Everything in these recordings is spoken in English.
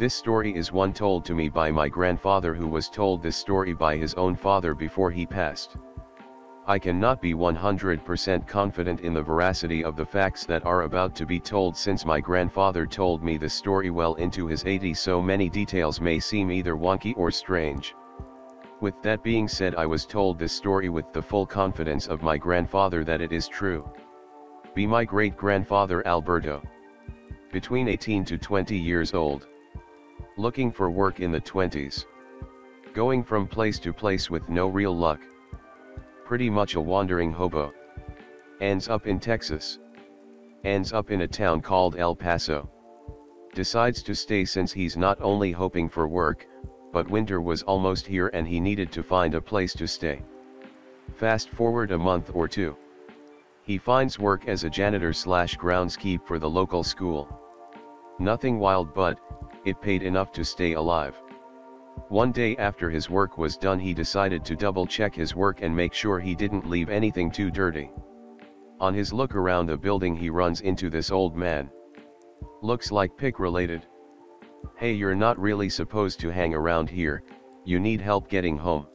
This story is one told to me by my grandfather, who was told this story by his own father before he passed. I cannot be 100% confident in the veracity of the facts that are about to be told, since my grandfather told me the story well into his 80s, so many details may seem either wonky or strange. With that being said, I was told this story with the full confidence of my grandfather that it is true. Be my great-grandfather Alberto. Between 18 to 20 years old. Looking for work in the 20s. Going from place to place with no real luck. Pretty much a wandering hobo. Ends up in Texas. Ends up in a town called El Paso. Decides to stay since he's not only hoping for work, but winter was almost here and he needed to find a place to stay. Fast forward a month or two. He finds work as a janitor/groundskeep for the local school. Nothing wild, but it paid enough to stay alive. One day after his work was done, he decided to double check his work and make sure he didn't leave anything too dirty. On his look around the building, he runs into this old man. Looks like pick related. Hey, you're not really supposed to hang around here, you need help getting home.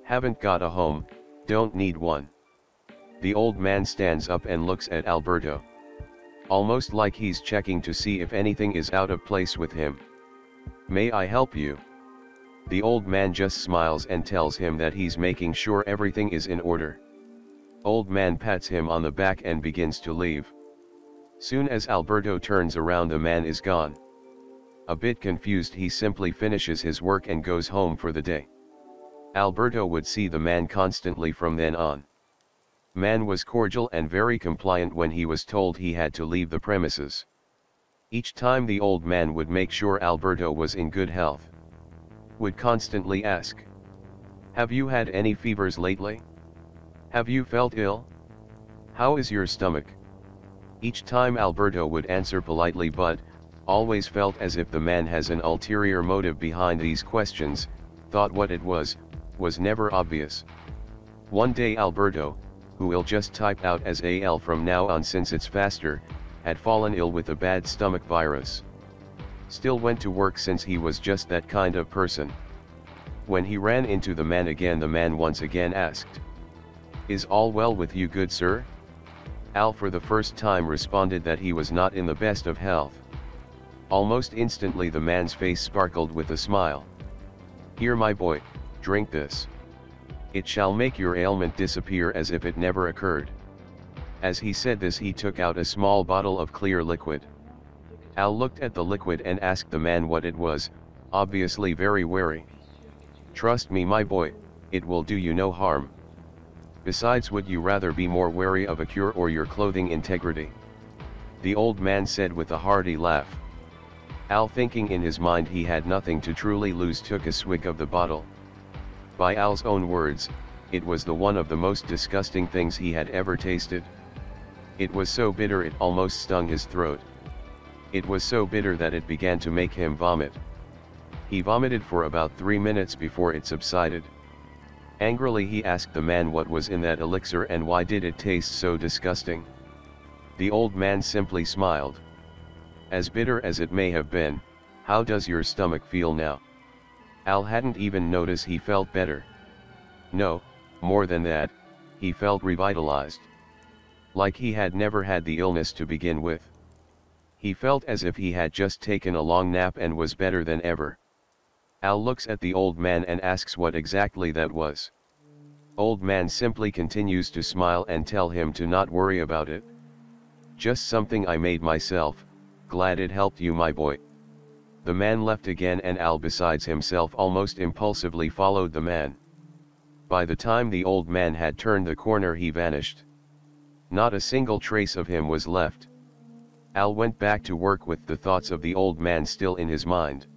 Haven't got a home, don't need one. The old man stands up and looks at Alberto. Almost like he's checking to see if anything is out of place with him. May I help you? The old man just smiles and tells him that he's making sure everything is in order. Old man pats him on the back and begins to leave. Soon as Alberto turns around, the man is gone. A bit confused, he simply finishes his work and goes home for the day. Alberto would see the man constantly from then on. Man was cordial and very compliant when he was told he had to leave the premises. Each time the old man would make sure Alberto was in good health. Would constantly ask, "Have you had any fevers lately? Have you felt ill? How is your stomach?" Each time Alberto would answer politely, but always felt as if the man has an ulterior motive behind these questions. Thought what it was never obvious. One day Alberto, who will just type out as AL from now on since it's faster, had fallen ill with a bad stomach virus. Still went to work since he was just that kind of person. When he ran into the man again, the man once again asked, "Is all well with you, good sir?" Al for the first time responded that he was not in the best of health. Almost instantly the man's face sparkled with a smile. "Here, my boy, drink this. It shall make your ailment disappear as if it never occurred." As he said this, he took out a small bottle of clear liquid. Al looked at the liquid and asked the man what it was, obviously very wary. "Trust me, my boy, it will do you no harm. Besides, would you rather be more wary of a cure or your clothing integrity?" The old man said with a hearty laugh. Al, thinking in his mind he had nothing to truly lose, took a swig of the bottle. By Al's own words, it was the one of the most disgusting things he had ever tasted. It was so bitter it almost stung his throat. It was so bitter that it began to make him vomit. He vomited for about 3 minutes before it subsided. Angrily he asked the man what was in that elixir and why did it taste so disgusting. The old man simply smiled. "As bitter as it may have been, how does your stomach feel now?" Al hadn't even noticed he felt better. No, more than that, he felt revitalized. Like he had never had the illness to begin with. He felt as if he had just taken a long nap and was better than ever. Al looks at the old man and asks what exactly that was. Old man simply continues to smile and tell him to not worry about it. "Just something I made myself, glad it helped you, my boy." The man left again and Al, besides himself, almost impulsively followed the man. By the time the old man had turned the corner, he vanished. Not a single trace of him was left. Al went back to work with the thoughts of the old man still in his mind.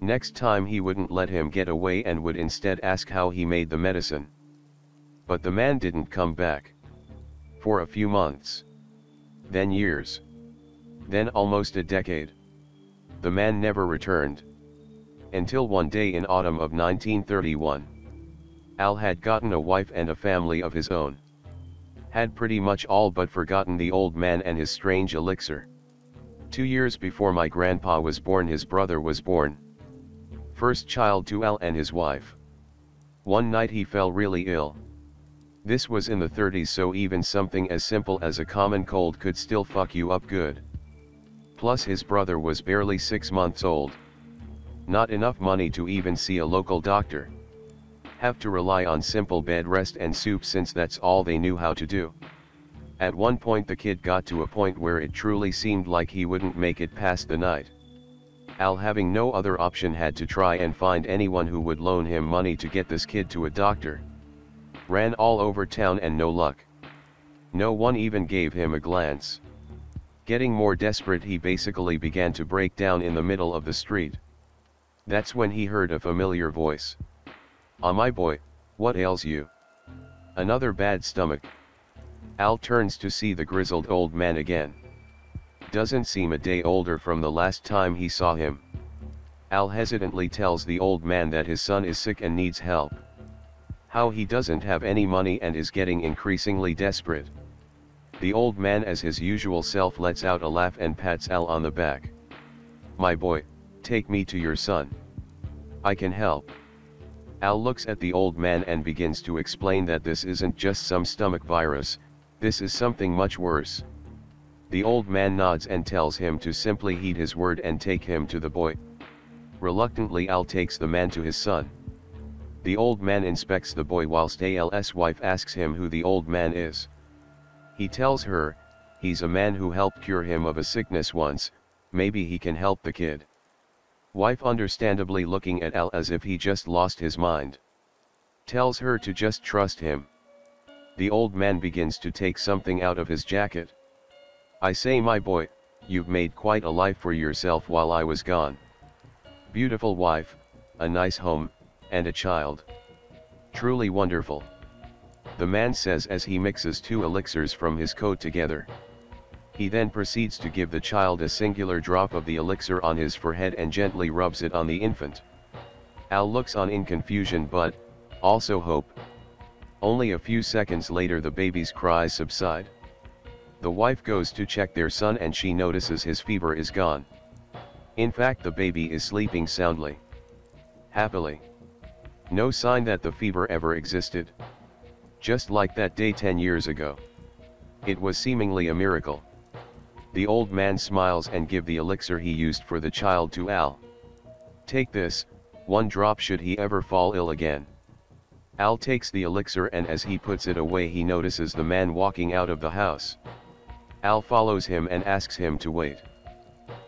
Next time he wouldn't let him get away and would instead ask how he made the medicine. But the man didn't come back. For a few months. Then years. Then almost a decade. The man never returned. Until one day in autumn of 1931. Al had gotten a wife and a family of his own. Had pretty much all but forgotten the old man and his strange elixir. 2 years before my grandpa was born, his brother was born. First child to Al and his wife. One night he fell really ill. This was in the 30s, so even something as simple as a common cold could still fuck you up good. Plus his brother was barely 6 months old. Not enough money to even see a local doctor. Have to rely on simple bed rest and soup since that's all they knew how to do. At one point the kid got to a point where it truly seemed like he wouldn't make it past the night. Al, having no other option, had to try and find anyone who would loan him money to get this kid to a doctor. Ran all over town and no luck. No one even gave him a glance. Getting more desperate, he basically began to break down in the middle of the street. That's when he heard a familiar voice. "Ah, my boy, what ails you?" "Another bad stomach." Al turns to see the grizzled old man again. Doesn't seem a day older from the last time he saw him. Al hesitantly tells the old man that his son is sick and needs help. How he doesn't have any money and is getting increasingly desperate. The old man, as his usual self, lets out a laugh and pats Al on the back. "My boy, take me to your son. I can help." Al looks at the old man and begins to explain that this isn't just some stomach virus, this is something much worse. The old man nods and tells him to simply heed his word and take him to the boy. Reluctantly Al takes the man to his son. The old man inspects the boy whilst Al's wife asks him who the old man is. He tells her, he's a man who helped cure him of a sickness once, maybe he can help the kid. Wife, understandably looking at Al as if he just lost his mind, tells her to just trust him. The old man begins to take something out of his jacket. "I say, my boy, you've made quite a life for yourself while I was gone. Beautiful wife, a nice home, and a child. Truly wonderful," the man says as he mixes 2 elixirs from his coat together. He then proceeds to give the child a singular drop of the elixir on his forehead and gently rubs it on the infant. Al looks on in confusion but also hope. Only a few seconds later the baby's cries subside. The wife goes to check their son and she notices his fever is gone. In fact, the baby is sleeping soundly. Happily. No sign that the fever ever existed. Just like that day 10 years ago. It was seemingly a miracle. The old man smiles and gives the elixir he used for the child to Al. "Take this, 1 drop should he ever fall ill again." Al takes the elixir and as he puts it away he notices the man walking out of the house. Al follows him and asks him to wait.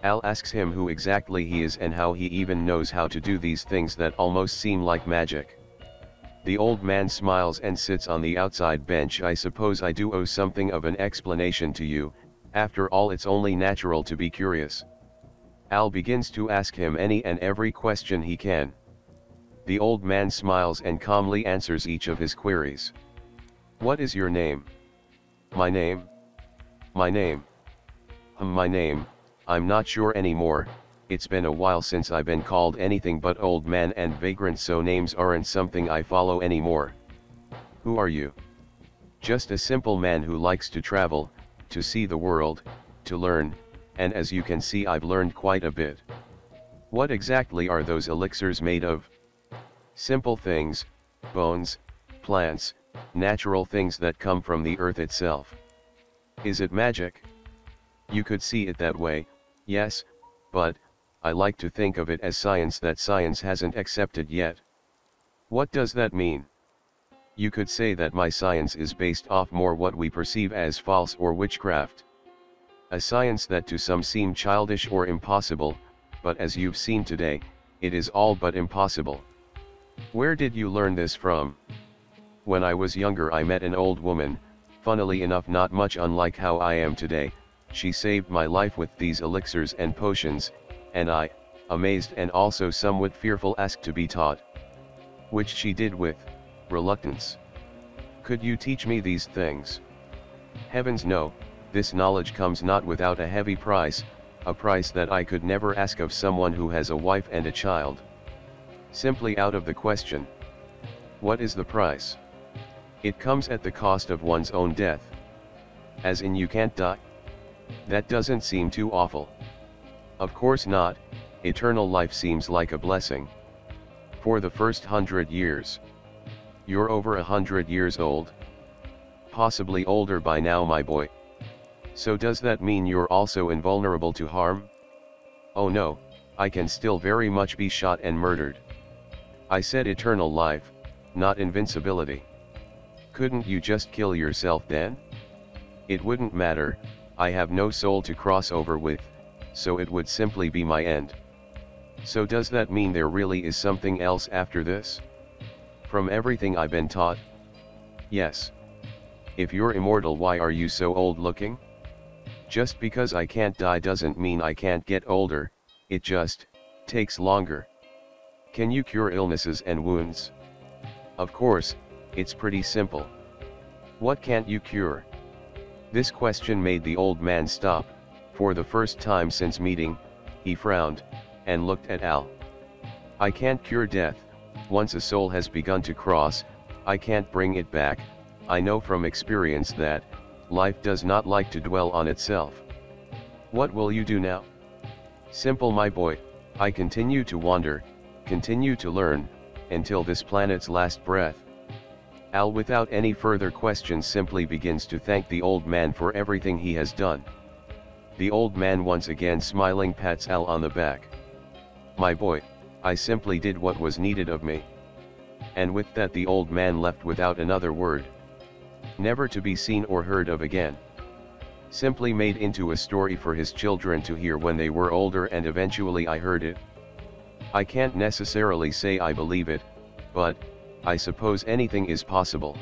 Al asks him who exactly he is and how he even knows how to do these things that almost seem like magic. The old man smiles and sits on the outside bench. "I suppose I do owe something of an explanation to you, after all it's only natural to be curious." Al begins to ask him any and every question he can. The old man smiles and calmly answers each of his queries. "What is your name?" "My name? My name? My name, I'm not sure anymore, it's been a while since I've been called anything but old man and vagrant, so names aren't something I follow anymore." "Who are you?" "Just a simple man who likes to travel, to see the world, to learn, and as you can see I've learned quite a bit." "What exactly are those elixirs made of?" "Simple things, bones, plants, natural things that come from the earth itself." "Is it magic?" "You could see it that way, yes, but I like to think of it as science that science hasn't accepted yet." "What does that mean?" "You could say that my science is based off more what we perceive as false or witchcraft. A science that to some seem childish or impossible, but as you've seen today, it is all but impossible." "Where did you learn this from?" "When I was younger I met an old woman, funnily enough not much unlike how I am today. She saved my life with these elixirs and potions, and I, amazed and also somewhat fearful, asked to be taught. Which she did with reluctance." "Could you teach me these things?" "Heavens no, this knowledge comes not without a heavy price, a price that I could never ask of someone who has a wife and a child. Simply out of the question." "What is the price?" "It comes at the cost of one's own death." "As in you can't die?" "That doesn't seem too awful." Of course not, eternal life seems like a blessing. For the first 100 years. You're over 100 years old? Possibly older by now, my boy. So does that mean you're also invulnerable to harm? Oh no, I can still very much be shot and murdered. I said eternal life, not invincibility. Couldn't you just kill yourself then? It wouldn't matter, I have no soul to cross over with, so it would simply be my end. So does that mean there really is something else after this? From everything I've been taught? Yes. If you're immortal, why are you so old looking? Just because I can't die doesn't mean I can't get older, it just takes longer. Can you cure illnesses and wounds? Of course, it's pretty simple. What can't you cure? This question made the old man stop. For the first time since meeting, he frowned, and looked at Al. I can't cure death. Once a soul has begun to cross, I can't bring it back. I know from experience that life does not like to dwell on itself. What will you do now? Simple, my boy. I continue to wander, continue to learn, until this planet's last breath. Al, without any further questions, simply begins to thank the old man for everything he has done. The old man, once again smiling, pats Al on the back. My boy, I simply did what was needed of me. And with that the old man left without another word. Never to be seen or heard of again. Simply made into a story for his children to hear when they were older, and eventually I heard it. I can't necessarily say I believe it, but I suppose anything is possible.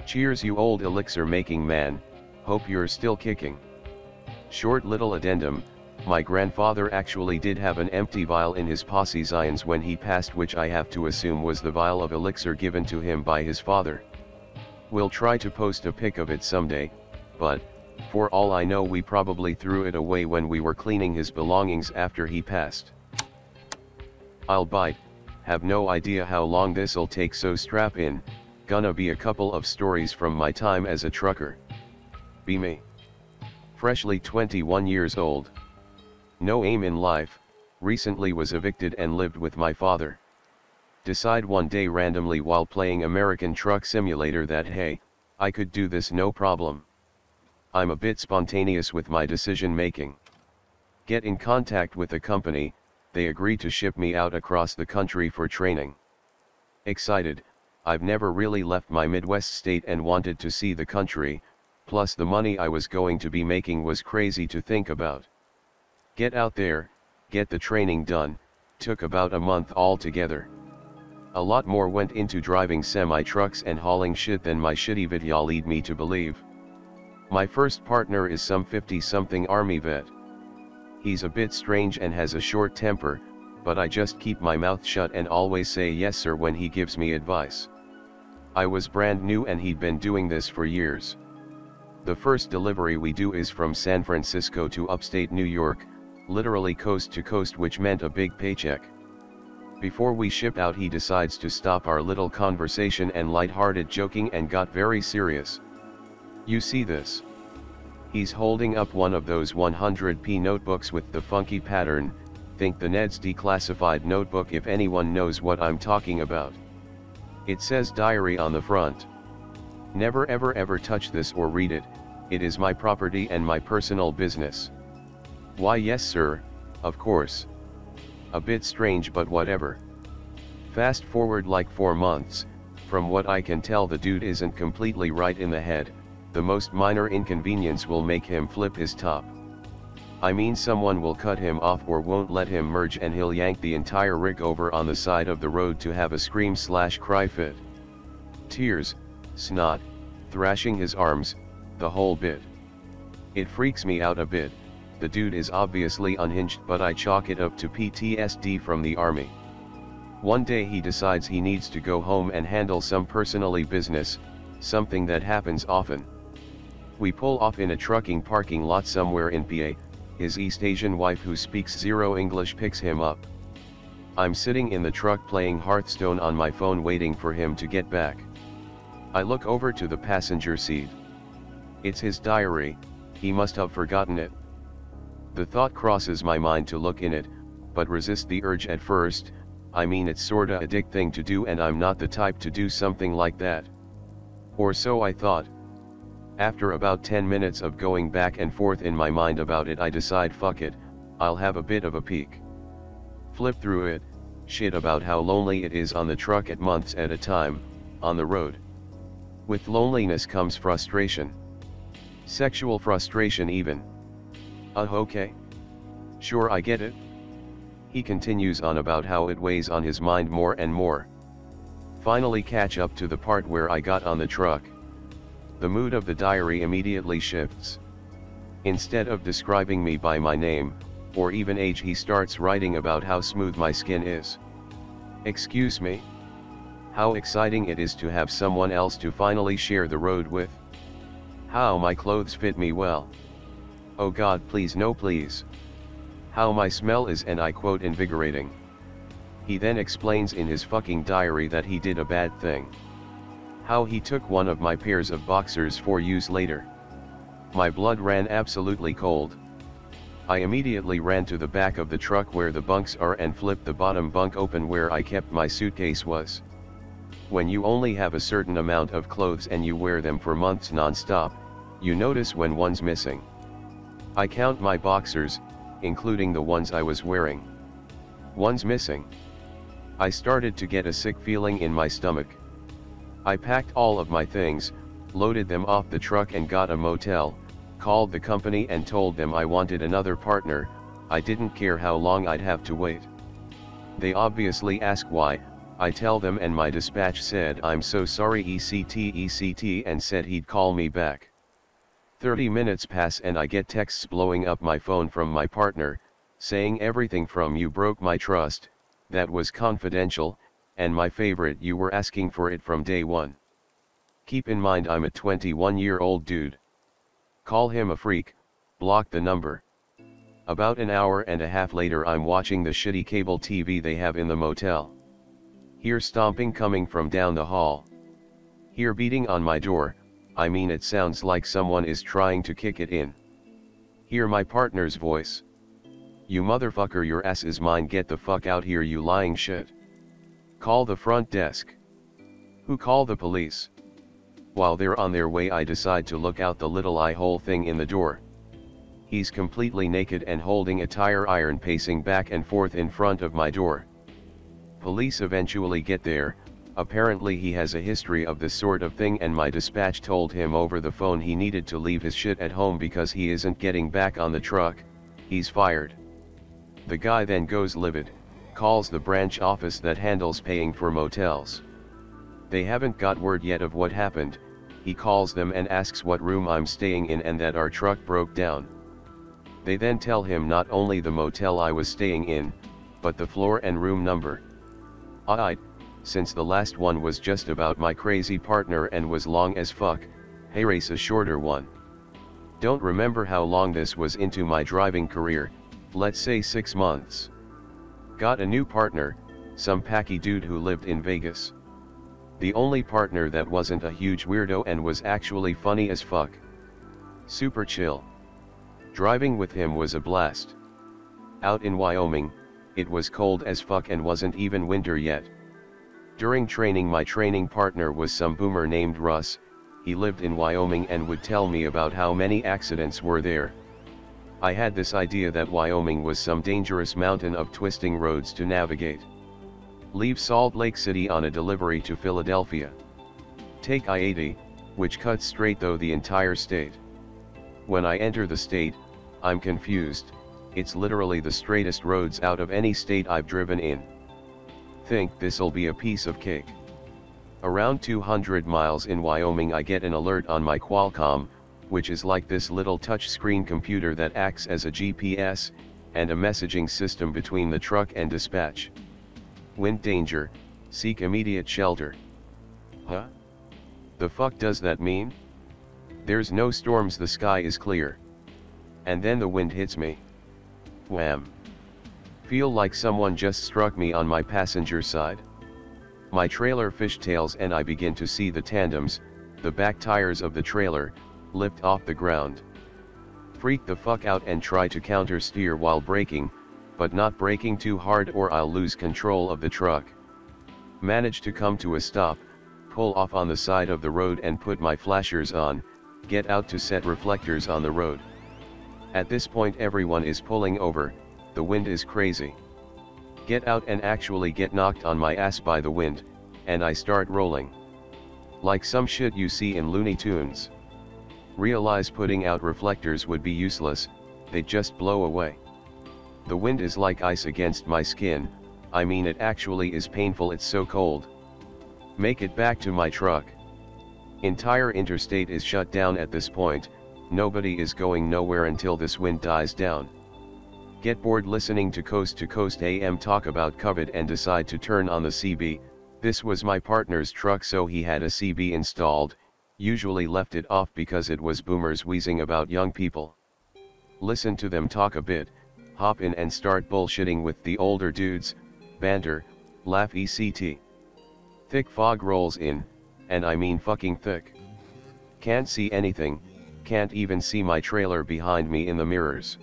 Cheers, you old elixir making man, hope you're still kicking. Short little addendum, my grandfather actually did have an empty vial in his posse's irons when he passed, which I have to assume was the vial of elixir given to him by his father. We'll try to post a pic of it someday, but, for all I know, we probably threw it away when we were cleaning his belongings after he passed. I'll bite, have no idea how long this'll take, so strap in, gonna be a couple of stories from my time as a trucker. Be me. Freshly 21 years old. No aim in life, recently was evicted and lived with my father. Decide one day randomly while playing American Truck Simulator that hey, I could do this no problem. I'm a bit spontaneous with my decision making. Get in contact with a company, they agree to ship me out across the country for training. Excited, I've never really left my Midwest state and wanted to see the country, plus the money I was going to be making was crazy to think about. Get out there, get the training done, took about a month altogether. A lot more went into driving semi-trucks and hauling shit than my shitty video lead me to believe. My first partner is some 50-something army vet. He's a bit strange and has a short temper, but I just keep my mouth shut and always say yes sir when he gives me advice. I was brand new and he'd been doing this for years. The first delivery we do is from San Francisco to upstate New York, literally coast to coast, which meant a big paycheck. Before we ship out, he decides to stop our little conversation and light-hearted joking and got very serious. You see this? He's holding up one of those 100p notebooks with the funky pattern, think the Ned's declassified notebook if anyone knows what I'm talking about. It says diary on the front. Never ever touch this or read it, it is my property and my personal business. Why yes sir, of course. A bit strange but whatever. Fast forward like 4 months, from what I can tell the dude isn't completely right in the head, the most minor inconvenience will make him flip his top. I mean someone will cut him off or won't let him merge and he'll yank the entire rig over on the side of the road to have a scream/cry fit. Tears, snot, thrashing his arms, the whole bit. It freaks me out a bit. The dude is obviously unhinged, but I chalk it up to PTSD from the army. One day he decides he needs to go home and handle some personally business, something that happens often. We pull off in a trucking parking lot somewhere in PA, his East Asian wife who speaks zero English picks him up. I'm sitting in the truck playing Hearthstone on my phone waiting for him to get back. I look over to the passenger seat. It's his diary, he must have forgotten it. The thought crosses my mind to look in it, but resist the urge at first. I mean, it's sorta a dick thing to do and I'm not the type to do something like that. Or so I thought. After about 10 minutes of going back and forth in my mind about it, I decide fuck it, I'll have a bit of a peek. Flip through it, shit about how lonely it is on the truck at months at a time, on the road. With loneliness comes frustration. Sexual frustration even. Okay. Sure, I get it. He continues on about how it weighs on his mind more and more. Finally catch up to the part where I got on the truck. The mood of the diary immediately shifts. Instead of describing me by my name, or even age, he starts writing about how smooth my skin is. Excuse me? How exciting it is to have someone else to finally share the road with. How my clothes fit me well. Oh God, please no please. How my smell is, and I quote, invigorating. He then explains in his fucking diary that he did a bad thing. How he took one of my pairs of boxers for use later. My blood ran absolutely cold. I immediately ran to the back of the truck where the bunks are and flipped the bottom bunk open where I kept my suitcase was. When you only have a certain amount of clothes and you wear them for months non-stop, you notice when one's missing. I count my boxers, including the ones I was wearing. One's missing. I started to get a sick feeling in my stomach. I packed all of my things, loaded them off the truck and got a motel, called the company and told them I wanted another partner. I didn't care how long I'd have to wait. They obviously ask why. I tell them and my dispatch said I'm so sorry etc and said he'd call me back. 30 minutes pass and I get texts blowing up my phone from my partner, saying everything from "you broke my trust, that was confidential," and my favorite, "you were asking for it from day one." Keep in mind I'm a 21-year-old dude. Call him a freak, block the number. About an hour and a half later I'm watching the shitty cable TV they have in the motel. Hear stomping coming from down the hall. Hear beating on my door. I mean, it sounds like someone is trying to kick it in. Hear my partner's voice. "You motherfucker, your ass is mine, get the fuck out here, you lying shit." Call the front desk. Who call the police? While they're on their way I decide to look out the little eye hole thing in the door. He's completely naked and holding a tire iron, pacing back and forth in front of my door. Police eventually get there. Apparently he has a history of this sort of thing and my dispatch told him over the phone he needed to leave his shit at home because he isn't getting back on the truck. He's fired. The guy then goes livid, calls the branch office that handles paying for motels. They haven't got word yet of what happened. He calls them and asks what room I'm staying in and that our truck broke down. They then tell him not only the motel I was staying in, but the floor and room number. Alright, since the last one was just about my crazy partner and was long as fuck, hey, race a shorter one. Don't remember how long this was into my driving career, let's say 6 months. Got a new partner, some packy dude who lived in Vegas. The only partner that wasn't a huge weirdo and was actually funny as fuck. Super chill. Driving with him was a blast. Out in Wyoming, it was cold as fuck and wasn't even winter yet. During training my training partner was some boomer named Russ. He lived in Wyoming and would tell me about how many accidents were there. I had this idea that Wyoming was some dangerous mountain of twisting roads to navigate. Leave Salt Lake City on a delivery to Philadelphia. Take I-80, which cuts straight through the entire state. When I enter the state, I'm confused. It's literally the straightest roads out of any state I've driven in. Think this'll be a piece of cake. Around 200 miles in Wyoming I get an alert on my Qualcomm, which is like this little touchscreen computer that acts as a GPS, and a messaging system between the truck and dispatch. Wind danger, seek immediate shelter. Huh? The fuck does that mean? There's no storms, the sky is clear. And then the wind hits me. Wham. Feel like someone just struck me on my passenger side. My trailer fishtails and I begin to see the tandems, the back tires of the trailer, lift off the ground. freak the fuck out and try to counter steer while braking, but not braking too hard or I'll lose control of the truck. Manage to come to a stop, pull off on the side of the road and put my flashers on, get out to set reflectors on the road. At this point everyone is pulling over, the wind is crazy. Get out and actually get knocked on my ass by the wind, and I start rolling. Like some shit you see in Looney Tunes. Realize putting out reflectors would be useless, they'd just blow away. The wind is like ice against my skin, I mean it actually is painful, it's so cold. Make it back to my truck. Entire interstate is shut down at this point, nobody is going nowhere until this wind dies down. Get bored listening to Coast AM talk about COVID and decide to turn on the CB. This was my partner's truck, so he had a CB installed, usually left it off because it was boomers wheezing about young people. Listen to them talk a bit, hop in and start bullshitting with the older dudes, banter, laugh etc. Thick fog rolls in, and I mean fucking thick. Can't see anything, can't even see my trailer behind me in the mirrors.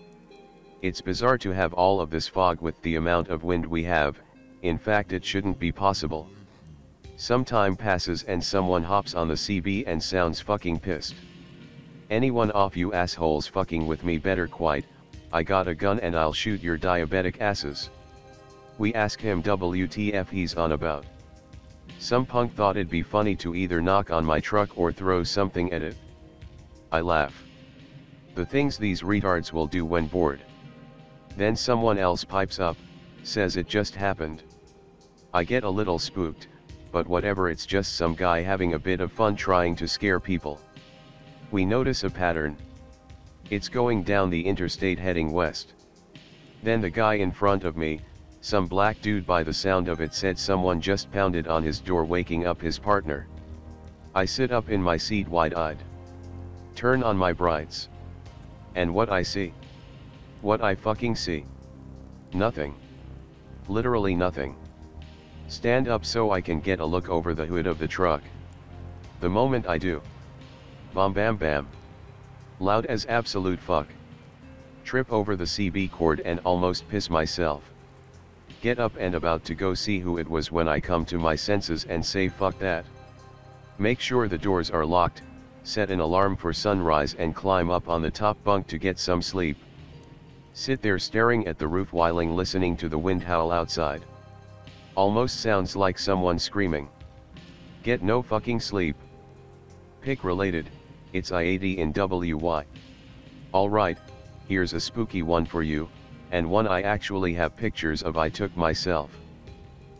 It's bizarre to have all of this fog with the amount of wind we have, in fact it shouldn't be possible. Some time passes and someone hops on the CB and sounds fucking pissed. Anyone off you assholes fucking with me better quite, I got a gun and I'll shoot your diabetic asses. We ask him WTF he's on about. Some punk thought it'd be funny to either knock on my truck or throw something at it. I laugh. The things these retards will do when bored. Then someone else pipes up, says it just happened. I get a little spooked, but whatever, it's just some guy having a bit of fun trying to scare people. We notice a pattern. It's going down the interstate heading west. Then the guy in front of me, some black dude by the sound of it, said someone just pounded on his door waking up his partner. I sit up in my seat wide-eyed. Turn on my brights. And what I see? What I fucking see? Nothing. Literally nothing. Stand up so I can get a look over the hood of the truck. The moment I do. Bam bam bam. Loud as absolute fuck. Trip over the CB cord and almost piss myself. Get up and about to go see who it was when I come to my senses and say fuck that. Make sure the doors are locked, set an alarm for sunrise and climb up on the top bunk to get some sleep. Sit there staring at the roof while listening to the wind howl outside. Almost sounds like someone screaming. Get no fucking sleep. Pick related, it's I-80 in WY. Alright, here's a spooky one for you, and one I actually have pictures of I took myself.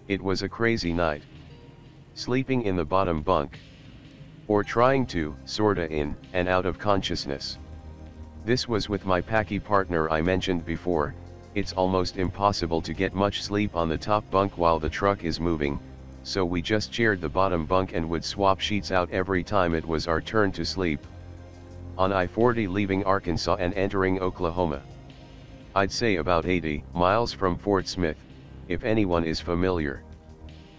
It was a crazy night. Sleeping in the bottom bunk. Or trying to, sorta in, and out of consciousness. This was with my packy partner I mentioned before. It's almost impossible to get much sleep on the top bunk while the truck is moving, so we just shared the bottom bunk and would swap sheets out every time it was our turn to sleep. On I-40 leaving Arkansas and entering Oklahoma. I'd say about 80 miles from Fort Smith, if anyone is familiar.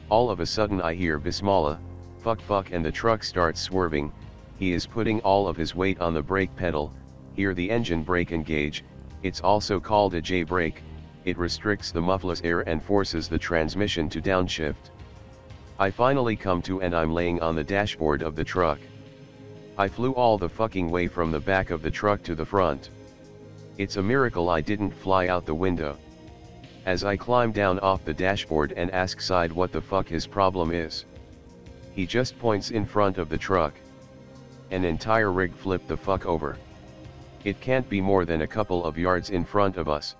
All of a sudden I hear Bismillah, fuck, and the truck starts swerving. He is putting all of his weight on the brake pedal. Hear the engine brake engage. It's also called a J brake. It restricts the muffler's air and forces the transmission to downshift. I finally come to and I'm laying on the dashboard of the truck. I flew all the fucking way from the back of the truck to the front. It's a miracle I didn't fly out the window. As I climb down off the dashboard and ask Side what the fuck his problem is. He just points in front of the truck. An entire rig flipped the fuck over. It can't be more than a couple of yards in front of us.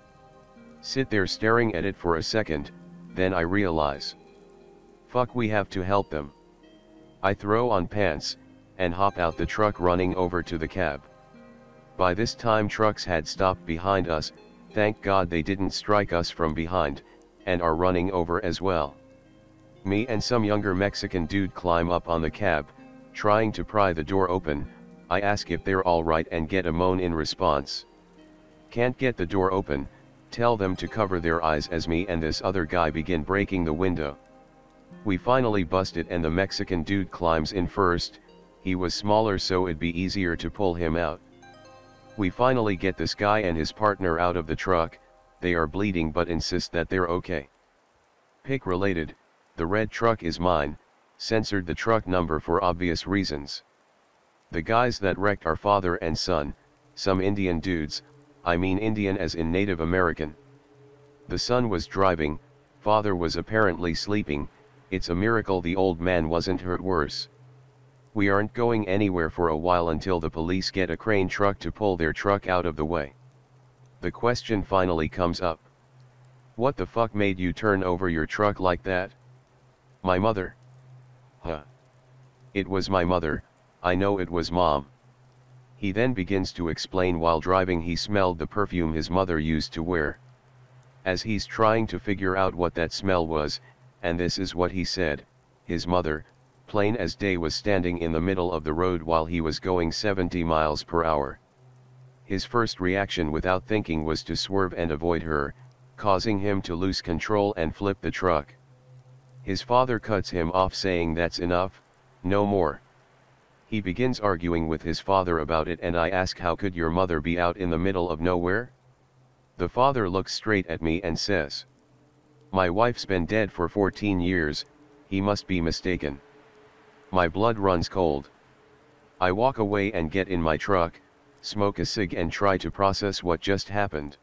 Sit there staring at it for a second, then I realize. Fuck, we have to help them. I throw on pants, and hop out the truck running over to the cab. By this time trucks had stopped behind us, thank God they didn't strike us from behind, and are running over as well. Me and some younger Mexican dude climb up on the cab, trying to pry the door open. I ask if they're alright and get a moan in response. Can't get the door open, tell them to cover their eyes as me and this other guy begin breaking the window. We finally bust it and the Mexican dude climbs in first. He was smaller so it'd be easier to pull him out. We finally get this guy and his partner out of the truck. They are bleeding but insist that they're okay. Pick related, the red truck is mine, censored the truck number for obvious reasons. The guys that wrecked are father and son, some Indian dudes, I mean Indian as in Native American. The son was driving, father was apparently sleeping. It's a miracle the old man wasn't hurt worse. We aren't going anywhere for a while until the police get a crane truck to pull their truck out of the way. The question finally comes up. What the fuck made you turn over your truck like that? My mother. Huh. It was my mother, I know it was mom. He then begins to explain while driving he smelled the perfume his mother used to wear. As he's trying to figure out what that smell was, and this is what he said, his mother, plain as day, was standing in the middle of the road while he was going 70 miles per hour. His first reaction without thinking was to swerve and avoid her, causing him to lose control and flip the truck. His father cuts him off saying that's enough, no more. He begins arguing with his father about it and I ask how could your mother be out in the middle of nowhere? The father looks straight at me and says, my wife's been dead for 14 years, he must be mistaken. My blood runs cold. I walk away and get in my truck, smoke a cig and try to process what just happened.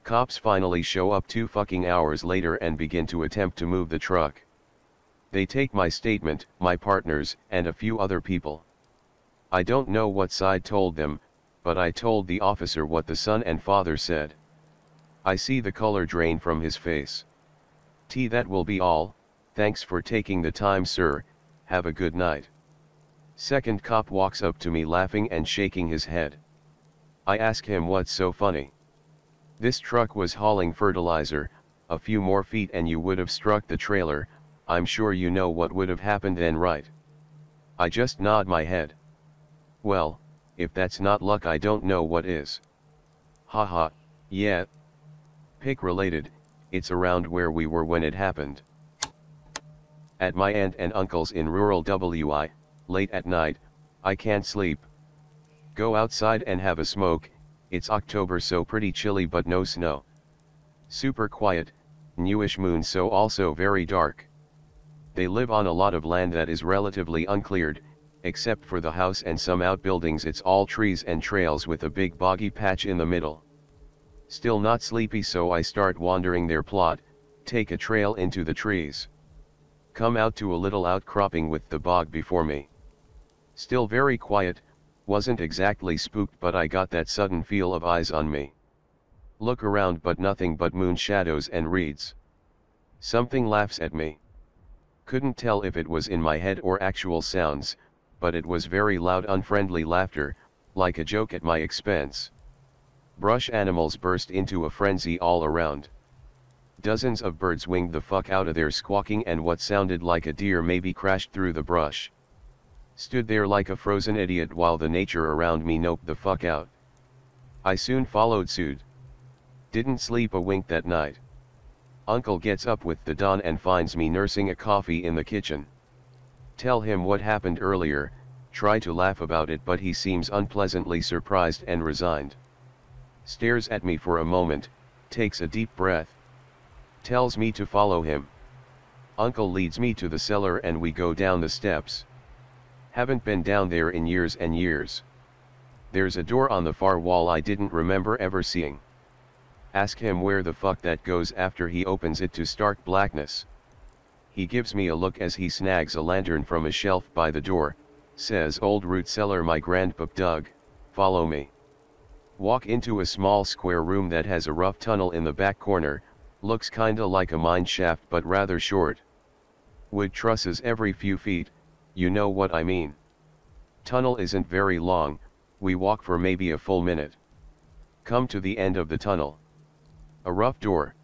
Cops finally show up 2 fucking hours later and begin to attempt to move the truck. They take my statement, my partner's, and a few other people. I don't know what side told them, but I told the officer what the son and father said. I see the color drain from his face. That will be all, thanks for taking the time sir, have a good night. Second cop walks up to me laughing and shaking his head. I ask him what's so funny. This truck was hauling fertilizer, a few more feet and you would have struck the trailer, I'm sure you know what would have happened then, right? I just nod my head. Well, if that's not luck I don't know what is. Haha, yeah. Pick related, it's around where we were when it happened. At my aunt and uncle's in rural WI, late at night, I can't sleep. Go outside and have a smoke, it's October so pretty chilly but no snow. Super quiet, newish moon so also very dark. They live on a lot of land that is relatively uncleared, except for the house and some outbuildings it's all trees and trails with a big boggy patch in the middle. Still not sleepy so I start wandering their plot, take a trail into the trees. Come out to a little outcropping with the bog before me. Still very quiet, wasn't exactly spooked but I got that sudden feel of eyes on me. Look around but nothing but moon shadows and reeds. Something laughs at me. Couldn't tell if it was in my head or actual sounds, but it was very loud unfriendly laughter, like a joke at my expense. Brush animals burst into a frenzy all around. Dozens of birds winged the fuck out of their squawking and what sounded like a deer maybe crashed through the brush. Stood there like a frozen idiot while the nature around me noped the fuck out. I soon followed suit. Didn't sleep a wink that night. Uncle gets up with the dawn and finds me nursing a coffee in the kitchen. Tell him what happened earlier, try to laugh about it but he seems unpleasantly surprised and resigned. Stares at me for a moment, takes a deep breath. Tells me to follow him. Uncle leads me to the cellar and we go down the steps. Haven't been down there in years and years. There's a door on the far wall I didn't remember ever seeing. Ask him where the fuck that goes after he opens it to stark blackness. He gives me a look as he snags a lantern from a shelf by the door, says old root cellar my grandpap dug, follow me. Walk into a small square room that has a rough tunnel in the back corner, looks kinda like a mine shaft but rather short. Wood trusses every few feet, you know what I mean. Tunnel isn't very long, we walk for maybe a full minute. Come to the end of the tunnel. A rough door.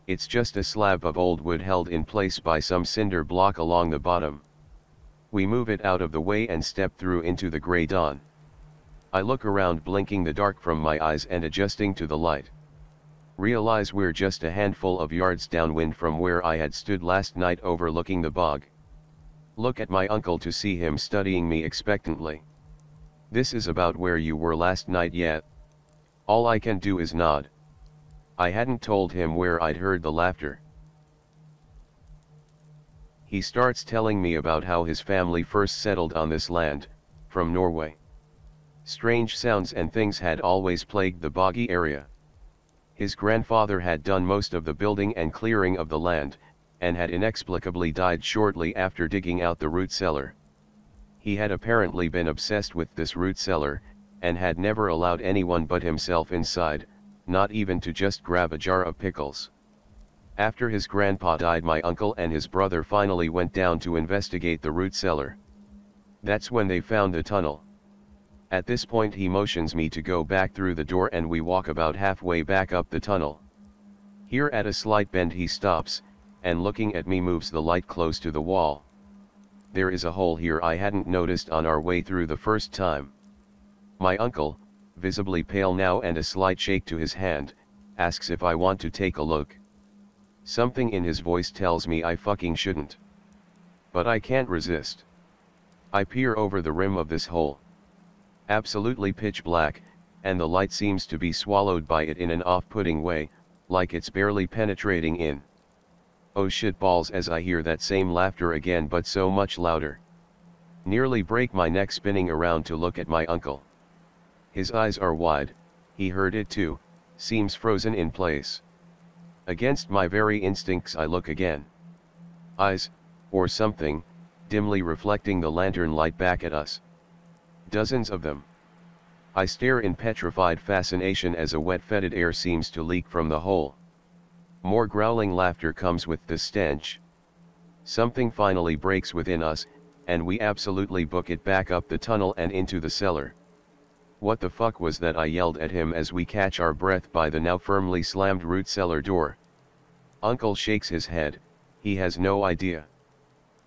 It's just a slab of old wood held in place by some cinder block along the bottom. We move it out of the way and step through into the gray dawn. I look around blinking the dark from my eyes and adjusting to the light. Realize we're just a handful of yards downwind from where I had stood last night overlooking the bog. Look at my uncle to see him studying me expectantly. This is about where you were last night yet? All I can do is nod. I hadn't told him where I'd heard the laughter. He starts telling me about how his family first settled on this land, from Norway. Strange sounds and things had always plagued the boggy area. His grandfather had done most of the building and clearing of the land, and had inexplicably died shortly after digging out the root cellar. He had apparently been obsessed with this root cellar, and had never allowed anyone but himself inside, not even to just grab a jar of pickles. After his grandpa died, my uncle and his brother finally went down to investigate the root cellar. That's when they found the tunnel. At this point he motions me to go back through the door, and we walk about halfway back up the tunnel. Here at a slight bend he stops, and looking at me moves the light close to the wall. There is a hole here I hadn't noticed on our way through the first time. My uncle, visibly pale now and a slight shake to his hand, asks if I want to take a look. Something in his voice tells me I fucking shouldn't. But I can't resist. I peer over the rim of this hole. Absolutely pitch black, and the light seems to be swallowed by it in an off-putting way, like it's barely penetrating in. Oh shit balls, as I hear that same laughter again, but so much louder. Nearly break my neck spinning around to look at my uncle. His eyes are wide, he heard it too, seems frozen in place. Against my very instincts I look again. Eyes, or something, dimly reflecting the lantern light back at us. Dozens of them. I stare in petrified fascination as a wet fetid air seems to leak from the hole. More growling laughter comes with the stench. Something finally breaks within us, and we absolutely book it back up the tunnel and into the cellar. What the fuck was that? I yelled at him as we catch our breath by the now firmly slammed root cellar door. Uncle shakes his head, he has no idea.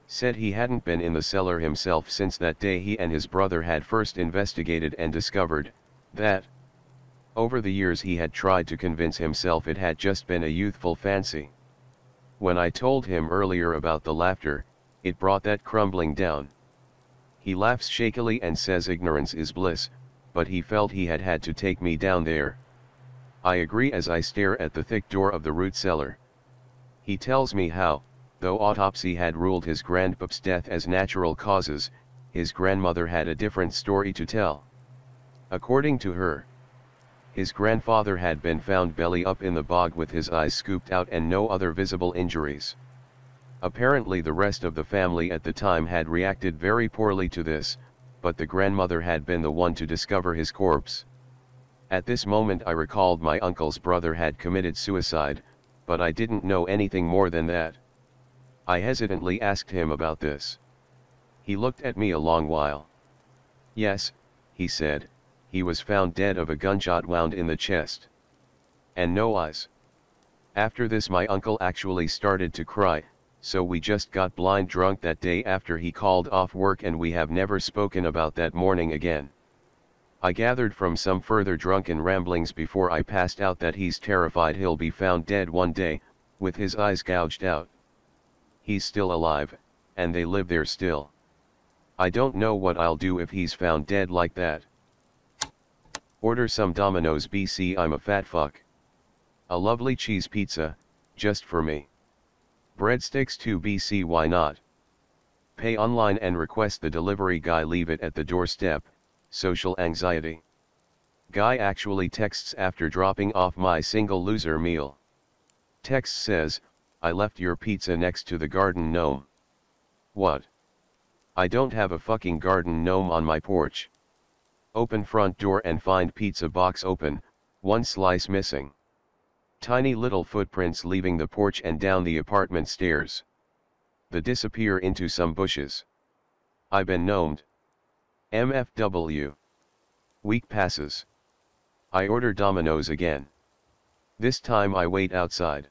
Said he hadn't been in the cellar himself since that day he and his brother had first investigated and discovered that. Over the years he had tried to convince himself it had just been a youthful fancy. When I told him earlier about the laughter, it brought that crumbling down. He laughs shakily and says ignorance is bliss, but he felt he had to take me down there. I agree as I stare at the thick door of the root cellar. He tells me how, though autopsy had ruled his grandpap's death as natural causes, his grandmother had a different story to tell. According to her, his grandfather had been found belly up in the bog with his eyes scooped out and no other visible injuries. Apparently the rest of the family at the time had reacted very poorly to this, but the grandmother had been the one to discover his corpse. At this moment I recalled my uncle's brother had committed suicide, but I didn't know anything more than that. I hesitantly asked him about this. He looked at me a long while. Yes, he said, he was found dead of a gunshot wound in the chest. And no eyes. After this my uncle actually started to cry, so we just got blind drunk that day after he called off work, and we have never spoken about that morning again. I gathered from some further drunken ramblings before I passed out that he's terrified he'll be found dead one day, with his eyes gouged out. He's still alive, and they live there still. I don't know what I'll do if he's found dead like that. Order some Domino's BC, I'm a fat fuck. A lovely cheese pizza, just for me. Breadsticks too BC, why not? Pay online and request the delivery guy leave it at the doorstep. Social anxiety. Guy actually texts after dropping off my single loser meal. Text says, I left your pizza next to the garden gnome. What? I don't have a fucking garden gnome on my porch. Open front door and find pizza box open, one slice missing. Tiny little footprints leaving the porch and down the apartment stairs. The disappear into some bushes. I been gnomed. MFW. Week passes. I order Domino's again. This time I wait outside.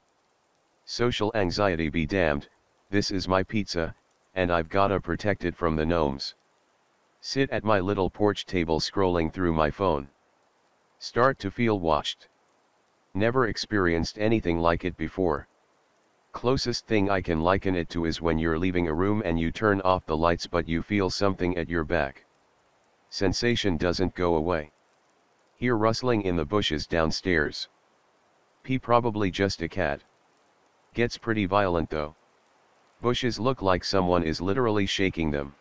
Social anxiety be damned, this is my pizza, and I've gotta protect it from the gnomes. Sit at my little porch table scrolling through my phone. Start to feel watched. Never experienced anything like it before. Closest thing I can liken it to is when you're leaving a room and you turn off the lights but you feel something at your back. Sensation doesn't go away. Hear rustling in the bushes downstairs. Probably just a cat. Gets pretty violent though. Bushes look like someone is literally shaking them.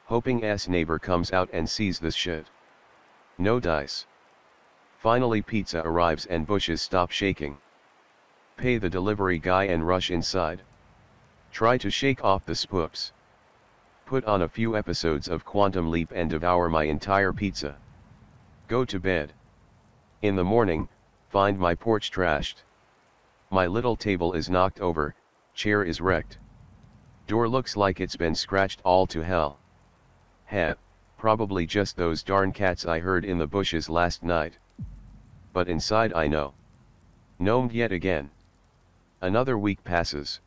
Hoping neighbor comes out and sees this shit. No dice. Finally pizza arrives and bushes stop shaking. Pay the delivery guy and rush inside. Try to shake off the spooks. Put on a few episodes of Quantum Leap and devour my entire pizza. Go to bed. In the morning, find my porch trashed. My little table is knocked over, chair is wrecked. Door looks like it's been scratched all to hell. Heh, probably just those darn cats I heard in the bushes last night. But inside I know. Gnomed yet again. Another week passes.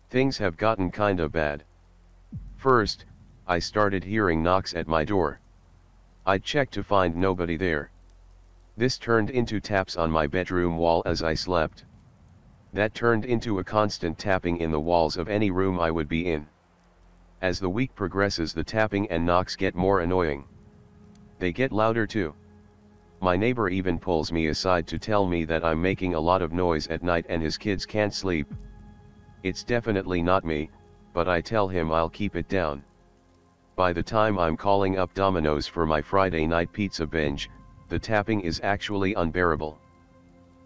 Things have gotten kinda bad. First, I started hearing knocks at my door. I'd check to find nobody there. This turned into taps on my bedroom wall as I slept. That turned into a constant tapping in the walls of any room I would be in. As the week progresses, the tapping and knocks get more annoying. They get louder too. My neighbor even pulls me aside to tell me that I'm making a lot of noise at night and his kids can't sleep. It's definitely not me, but I tell him I'll keep it down. By the time I'm calling up Domino's for my Friday night pizza binge, the tapping is actually unbearable.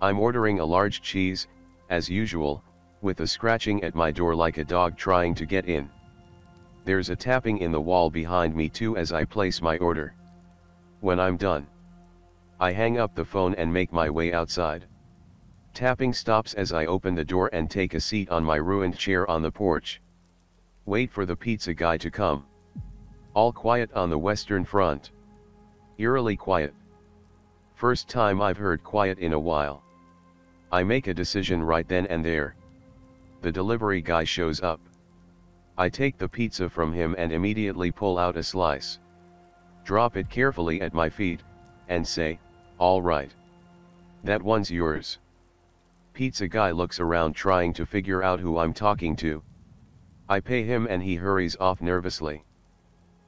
I'm ordering a large cheese, as usual, with a scratching at my door like a dog trying to get in. There's a tapping in the wall behind me too as I place my order. When I'm done, I hang up the phone and make my way outside. Tapping stops as I open the door and take a seat on my ruined chair on the porch. Wait for the pizza guy to come. All quiet on the western front. Eerily quiet. First time I've heard quiet in a while. I make a decision right then and there. The delivery guy shows up. I take the pizza from him and immediately pull out a slice. Drop it carefully at my feet, and say, "All right. That one's yours." Pizza guy looks around trying to figure out who I'm talking to. I pay him and he hurries off nervously.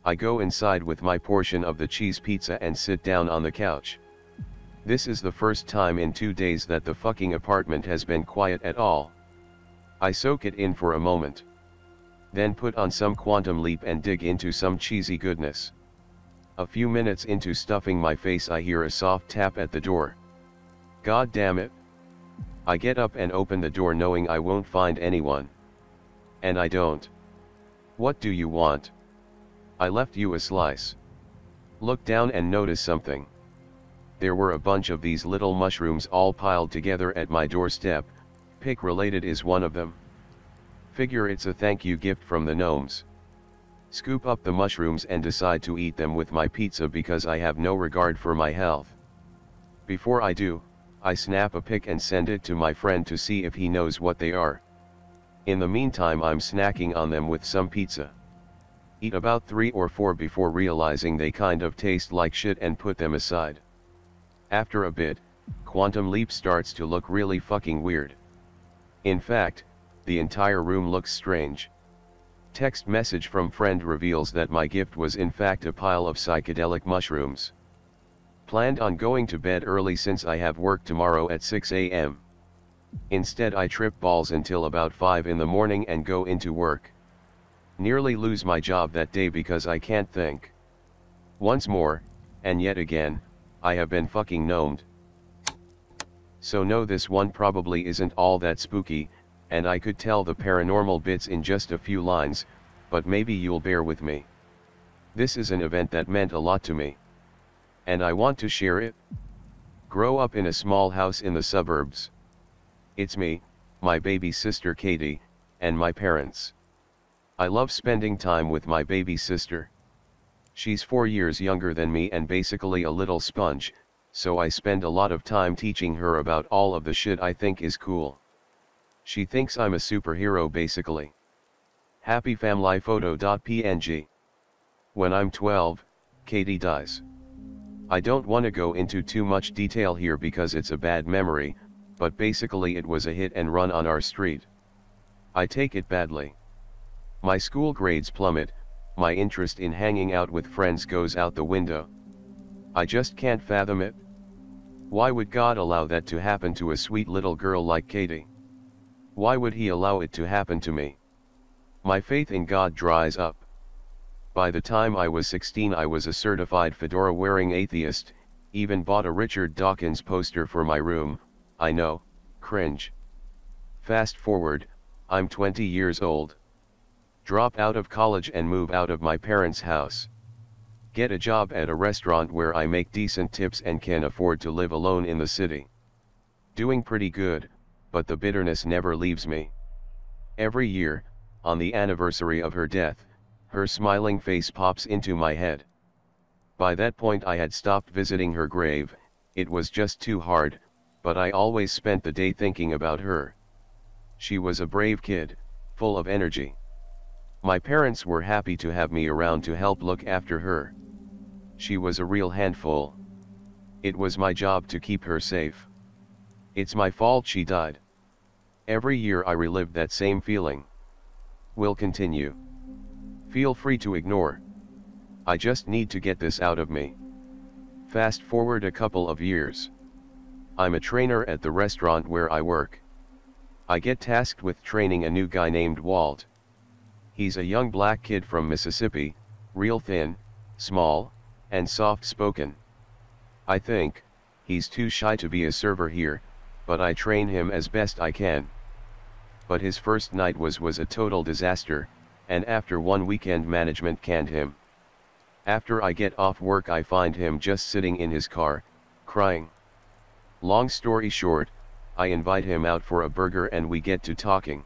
I go inside with my portion of the cheese pizza and sit down on the couch. This is the first time in 2 days that the fucking apartment has been quiet at all. I soak it in for a moment. Then put on some Quantum Leap and dig into some cheesy goodness. A few minutes into stuffing my face, I hear a soft tap at the door. God damn it. I get up and open the door knowing I won't find anyone. And I don't. What do you want? I left you a slice. Look down and notice something. There were a bunch of these little mushrooms all piled together at my doorstep. Pig related is one of them. Figure it's a thank you gift from the gnomes. Scoop up the mushrooms and decide to eat them with my pizza because I have no regard for my health. Before I do, I snap a pic and send it to my friend to see if he knows what they are. In the meantime, I'm snacking on them with some pizza. Eat about 3 or 4 before realizing they kind of taste like shit and put them aside. After a bit, Quantum Leap starts to look really fucking weird. In fact, the entire room looks strange. Text message from friend reveals that my gift was in fact a pile of psychedelic mushrooms. Planned on going to bed early since I have work tomorrow at 6 a.m. Instead I trip balls until about 5 in the morning and go into work. Nearly lose my job that day because I can't think. Once more, and yet again, I have been fucking gnomed. So no, this one probably isn't all that spooky, and I could tell the paranormal bits in just a few lines, but maybe you'll bear with me. This is an event that meant a lot to me. And I want to share it. Grow up in a small house in the suburbs. It's me, my baby sister Katie, and my parents. I love spending time with my baby sister. She's 4 years younger than me and basically a little sponge, so I spend a lot of time teaching her about all of the shit I think is cool. She thinks I'm a superhero basically. HappyFamilyPhoto.png. When I'm 12, Katie dies. I don't want to go into too much detail here because it's a bad memory, but basically it was a hit and run on our street. I take it badly. My school grades plummet, my interest in hanging out with friends goes out the window. I just can't fathom it. Why would God allow that to happen to a sweet little girl like Katie? Why would he allow it to happen to me? My faith in God dries up. By the time I was 16 I was a certified fedora-wearing atheist, even bought a Richard Dawkins poster for my room. I know, cringe. Fast forward, I'm 20 years old. Drop out of college and move out of my parents' house. Get a job at a restaurant where I make decent tips and can afford to live alone in the city. Doing pretty good, but the bitterness never leaves me. Every year, on the anniversary of her death, her smiling face pops into my head. By that point I had stopped visiting her grave, it was just too hard, but I always spent the day thinking about her. She was a brave kid, full of energy. My parents were happy to have me around to help look after her. She was a real handful. It was my job to keep her safe. It's my fault she died. Every year I relive that same feeling. Will continue. Feel free to ignore. I just need to get this out of me. Fast forward a couple of years. I'm a trainer at the restaurant where I work. I get tasked with training a new guy named Walt. He's a young black kid from Mississippi, real thin, small, and soft-spoken. I think he's too shy to be a server here, but I train him as best I can. But his first night was a total disaster, and after one weekend management canned him. After I get off work I find him just sitting in his car, crying. Long story short, I invite him out for a burger and we get to talking.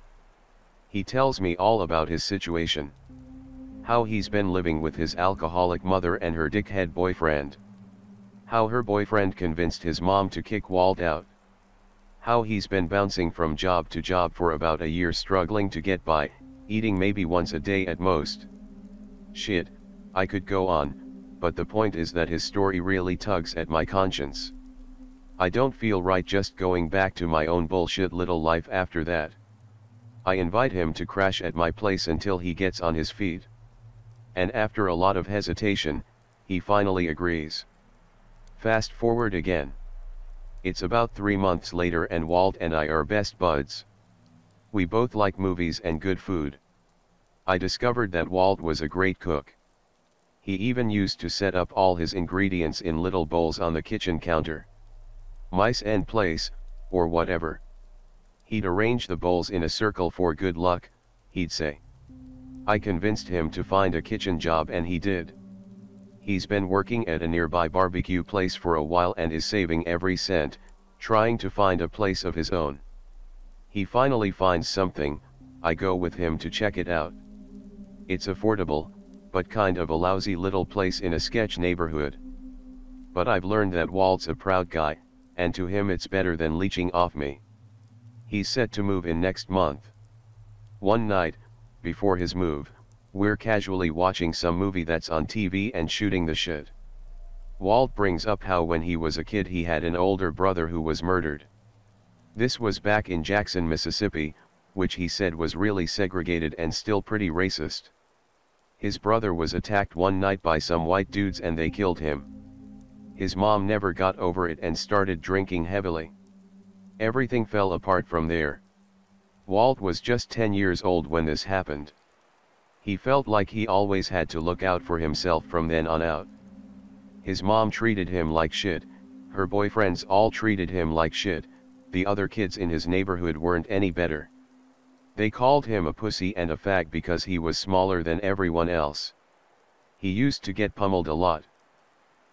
He tells me all about his situation. How he's been living with his alcoholic mother and her dickhead boyfriend. How her boyfriend convinced his mom to kick Walt out. How he's been bouncing from job to job for about a year struggling to get by, eating maybe once a day at most. Shit, I could go on, but the point is that his story really tugs at my conscience. I don't feel right just going back to my own bullshit little life after that. I invite him to crash at my place until he gets on his feet. And after a lot of hesitation, he finally agrees. Fast forward again. It's about 3 months later and Walt and I are best buds. We both like movies and good food. I discovered that Walt was a great cook. He even used to set up all his ingredients in little bowls on the kitchen counter. Mice and place, or whatever. He'd arrange the bowls in a circle for good luck, he'd say. I convinced him to find a kitchen job and he did. He's been working at a nearby barbecue place for a while and is saving every cent, trying to find a place of his own. He finally finds something, I go with him to check it out. It's affordable, but kind of a lousy little place in a sketch neighborhood. But I've learned that Walt's a proud guy, and to him it's better than leeching off me. He's set to move in next month. One night, before his move, we're casually watching some movie that's on TV and shooting the shit. Walt brings up how when he was a kid he had an older brother who was murdered. This was back in Jackson, Mississippi, which he said was really segregated and still pretty racist. His brother was attacked one night by some white dudes and they killed him. His mom never got over it and started drinking heavily. Everything fell apart from there. Walt was just 10 years old when this happened. He felt like he always had to look out for himself from then on out. His mom treated him like shit, her boyfriends all treated him like shit, the other kids in his neighborhood weren't any better. They called him a pussy and a fag because he was smaller than everyone else. He used to get pummeled a lot.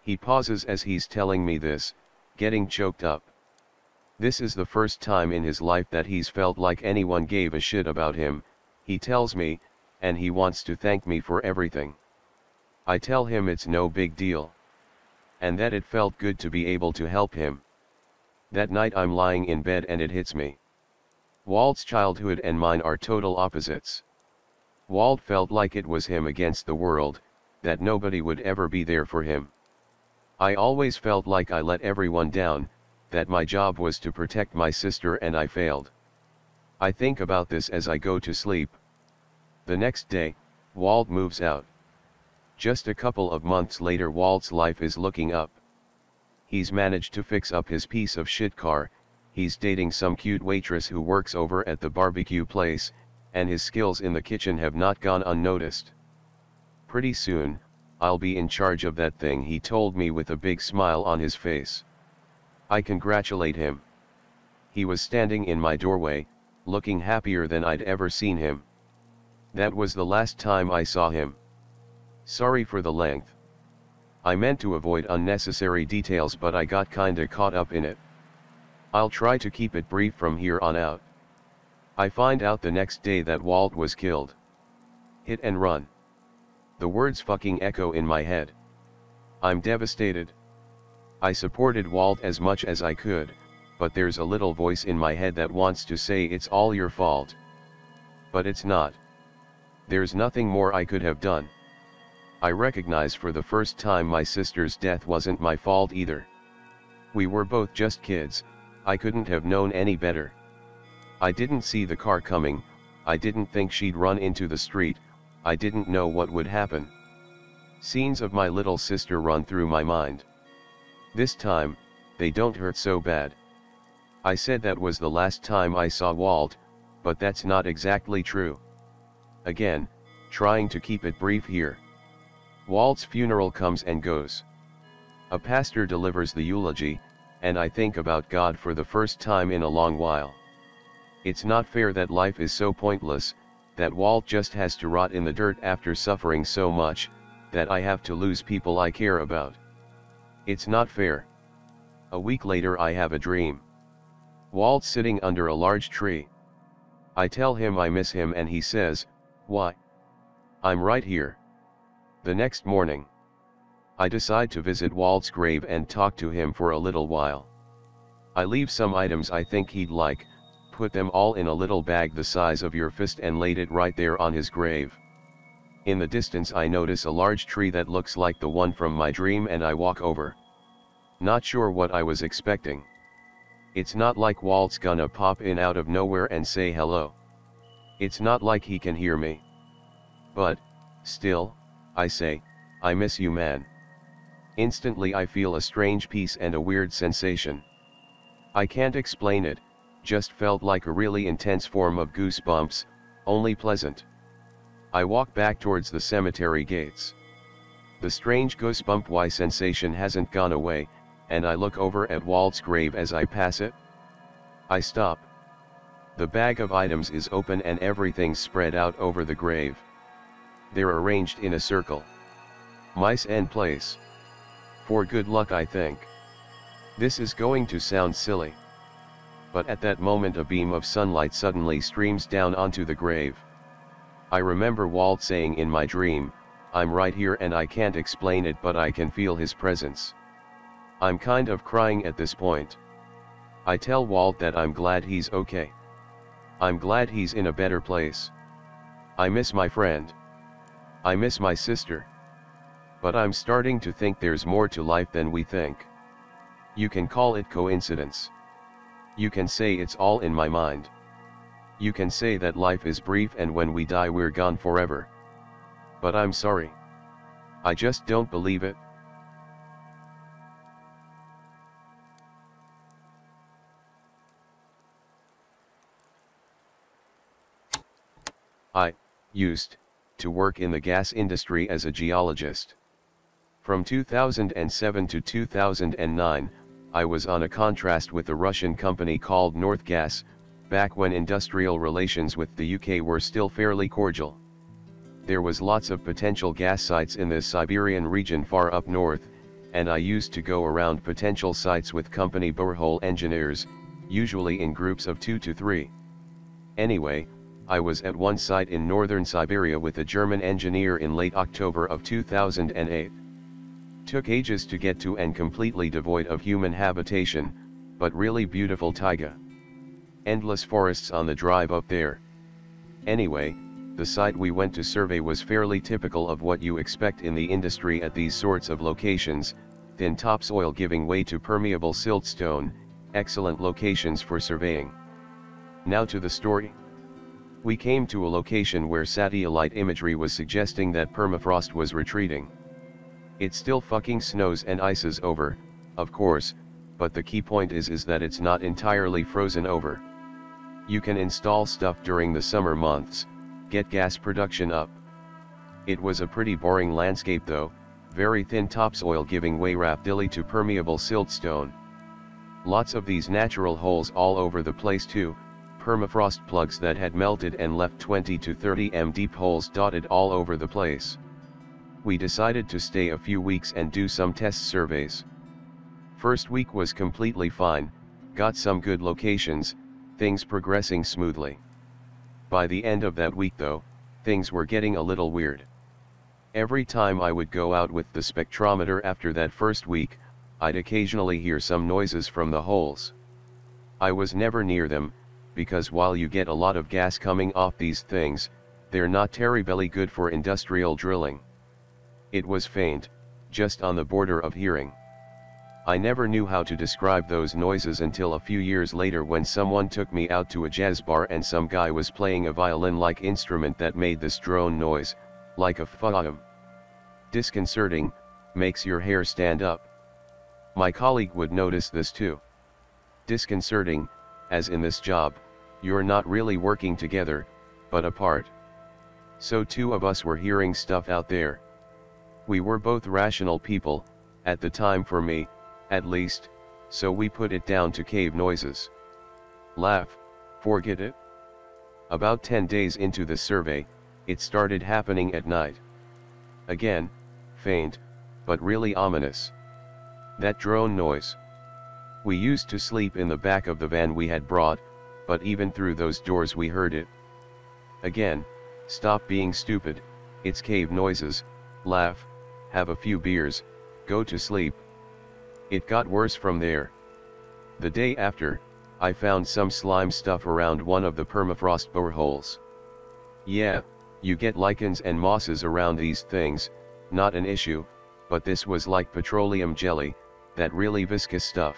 He pauses as he's telling me this, getting choked up. This is the first time in his life that he's felt like anyone gave a shit about him, he tells me, and he wants to thank me for everything. I tell him it's no big deal. And that it felt good to be able to help him. That night I'm lying in bed and it hits me. Walt's childhood and mine are total opposites. Walt felt like it was him against the world, that nobody would ever be there for him. I always felt like I let everyone down, that my job was to protect my sister and I failed. I think about this as I go to sleep. The next day, Walt moves out. Just a couple of months later, Walt's life is looking up. He's managed to fix up his piece of shit car, he's dating some cute waitress who works over at the barbecue place, and his skills in the kitchen have not gone unnoticed. Pretty soon, I'll be in charge of that thing, he told me with a big smile on his face. I congratulate him. He was standing in my doorway, looking happier than I'd ever seen him. That was the last time I saw him. Sorry for the length. I meant to avoid unnecessary details, but I got kinda caught up in it. I'll try to keep it brief from here on out. I find out the next day that Walt was killed. Hit and run. The words fucking echo in my head. I'm devastated. I supported Walt as much as I could, but there's a little voice in my head that wants to say it's all your fault. But it's not. There's nothing more I could have done. I recognize for the first time my sister's death wasn't my fault either. We were both just kids, I couldn't have known any better. I didn't see the car coming, I didn't think she'd run into the street, I didn't know what would happen. Scenes of my little sister run through my mind. This time, they don't hurt so bad. I said that was the last time I saw Walt, but that's not exactly true. Again, trying to keep it brief here. Walt's funeral comes and goes. A pastor delivers the eulogy, and I think about God for the first time in a long while. It's not fair that life is so pointless, that Walt just has to rot in the dirt after suffering so much, that I have to lose people I care about. It's not fair. A week later I have a dream. Walt's sitting under a large tree. I tell him I miss him and he says, "Why? I'm right here." The next morning, I decide to visit Walt's grave and talk to him for a little while. I leave some items I think he'd like, put them all in a little bag the size of your fist and laid it right there on his grave. In the distance I notice a large tree that looks like the one from my dream and I walk over. Not sure what I was expecting. It's not like Walt's gonna pop in out of nowhere and say hello. It's not like he can hear me. But, still, I say, "I miss you, man." Instantly I feel a strange peace and a weird sensation. I can't explain it, just felt like a really intense form of goosebumps, only pleasant. I walk back towards the cemetery gates. The strange goosebump sensation hasn't gone away, and I look over at Walt's grave as I pass it. I stop. The bag of items is open and everything's spread out over the grave. They're arranged in a circle. Mice and place. For good luck, I think. This is going to sound silly. But at that moment a beam of sunlight suddenly streams down onto the grave. I remember Walt saying in my dream, "I'm right here," and I can't explain it, but I can feel his presence. I'm kind of crying at this point. I tell Walt that I'm glad he's okay. I'm glad he's in a better place. I miss my friend. I miss my sister. But I'm starting to think there's more to life than we think. You can call it coincidence. You can say it's all in my mind. You can say that life is brief and when we die we're gone forever. But I'm sorry. I just don't believe it. I used to work in the gas industry as a geologist. From 2007 to 2009, I was on a contract with a Russian company called North Gas, back when industrial relations with the UK were still fairly cordial. There was lots of potential gas sites in the Siberian region far up north, and I used to go around potential sites with company borehole engineers, usually in groups of 2 to 3. Anyway, I was at one site in northern Siberia with a German engineer in late October of 2008. Took ages to get to and completely devoid of human habitation, but really beautiful taiga. Endless forests on the drive up there. Anyway, the site we went to survey was fairly typical of what you expect in the industry at these sorts of locations, thin topsoil giving way to permeable siltstone, excellent locations for surveying. Now to the story. We came to a location where satellite imagery was suggesting that permafrost was retreating. It still fucking snows and ices over, of course, but the key point is that it's not entirely frozen over. You can install stuff during the summer months, get gas production up. It was a pretty boring landscape though, very thin topsoil giving way rapidly to permeable siltstone. Lots of these natural holes all over the place too, permafrost plugs that had melted and left 20 to 30 m deep holes dotted all over the place. We decided to stay a few weeks and do some test surveys. First week was completely fine, got some good locations, things progressing smoothly. By the end of that week though, things were getting a little weird. Every time I would go out with the spectrometer after that first week, I'd occasionally hear some noises from the holes. I was never near them, because while you get a lot of gas coming off these things, they're not terribly good for industrial drilling. It was faint, just on the border of hearing. I never knew how to describe those noises until a few years later when someone took me out to a jazz bar and some guy was playing a violin-like instrument that made this drone noise, like a phantom. Disconcerting, makes your hair stand up. My colleague would notice this too. Disconcerting, as in this job, you're not really working together, but apart. So two of us were hearing stuff out there. We were both rational people, at the time for me, at least, so we put it down to cave noises. Laugh, forget it. About 10 days into the survey, it started happening at night. Again, faint, but really ominous. That drone noise. We used to sleep in the back of the van we had brought, but even through those doors we heard it. Again, stop being stupid, it's cave noises, laugh, have a few beers, go to sleep. It got worse from there. The day after, I found some slime stuff around one of the permafrost boreholes. Yeah, you get lichens and mosses around these things, not an issue, but this was like petroleum jelly, that really viscous stuff.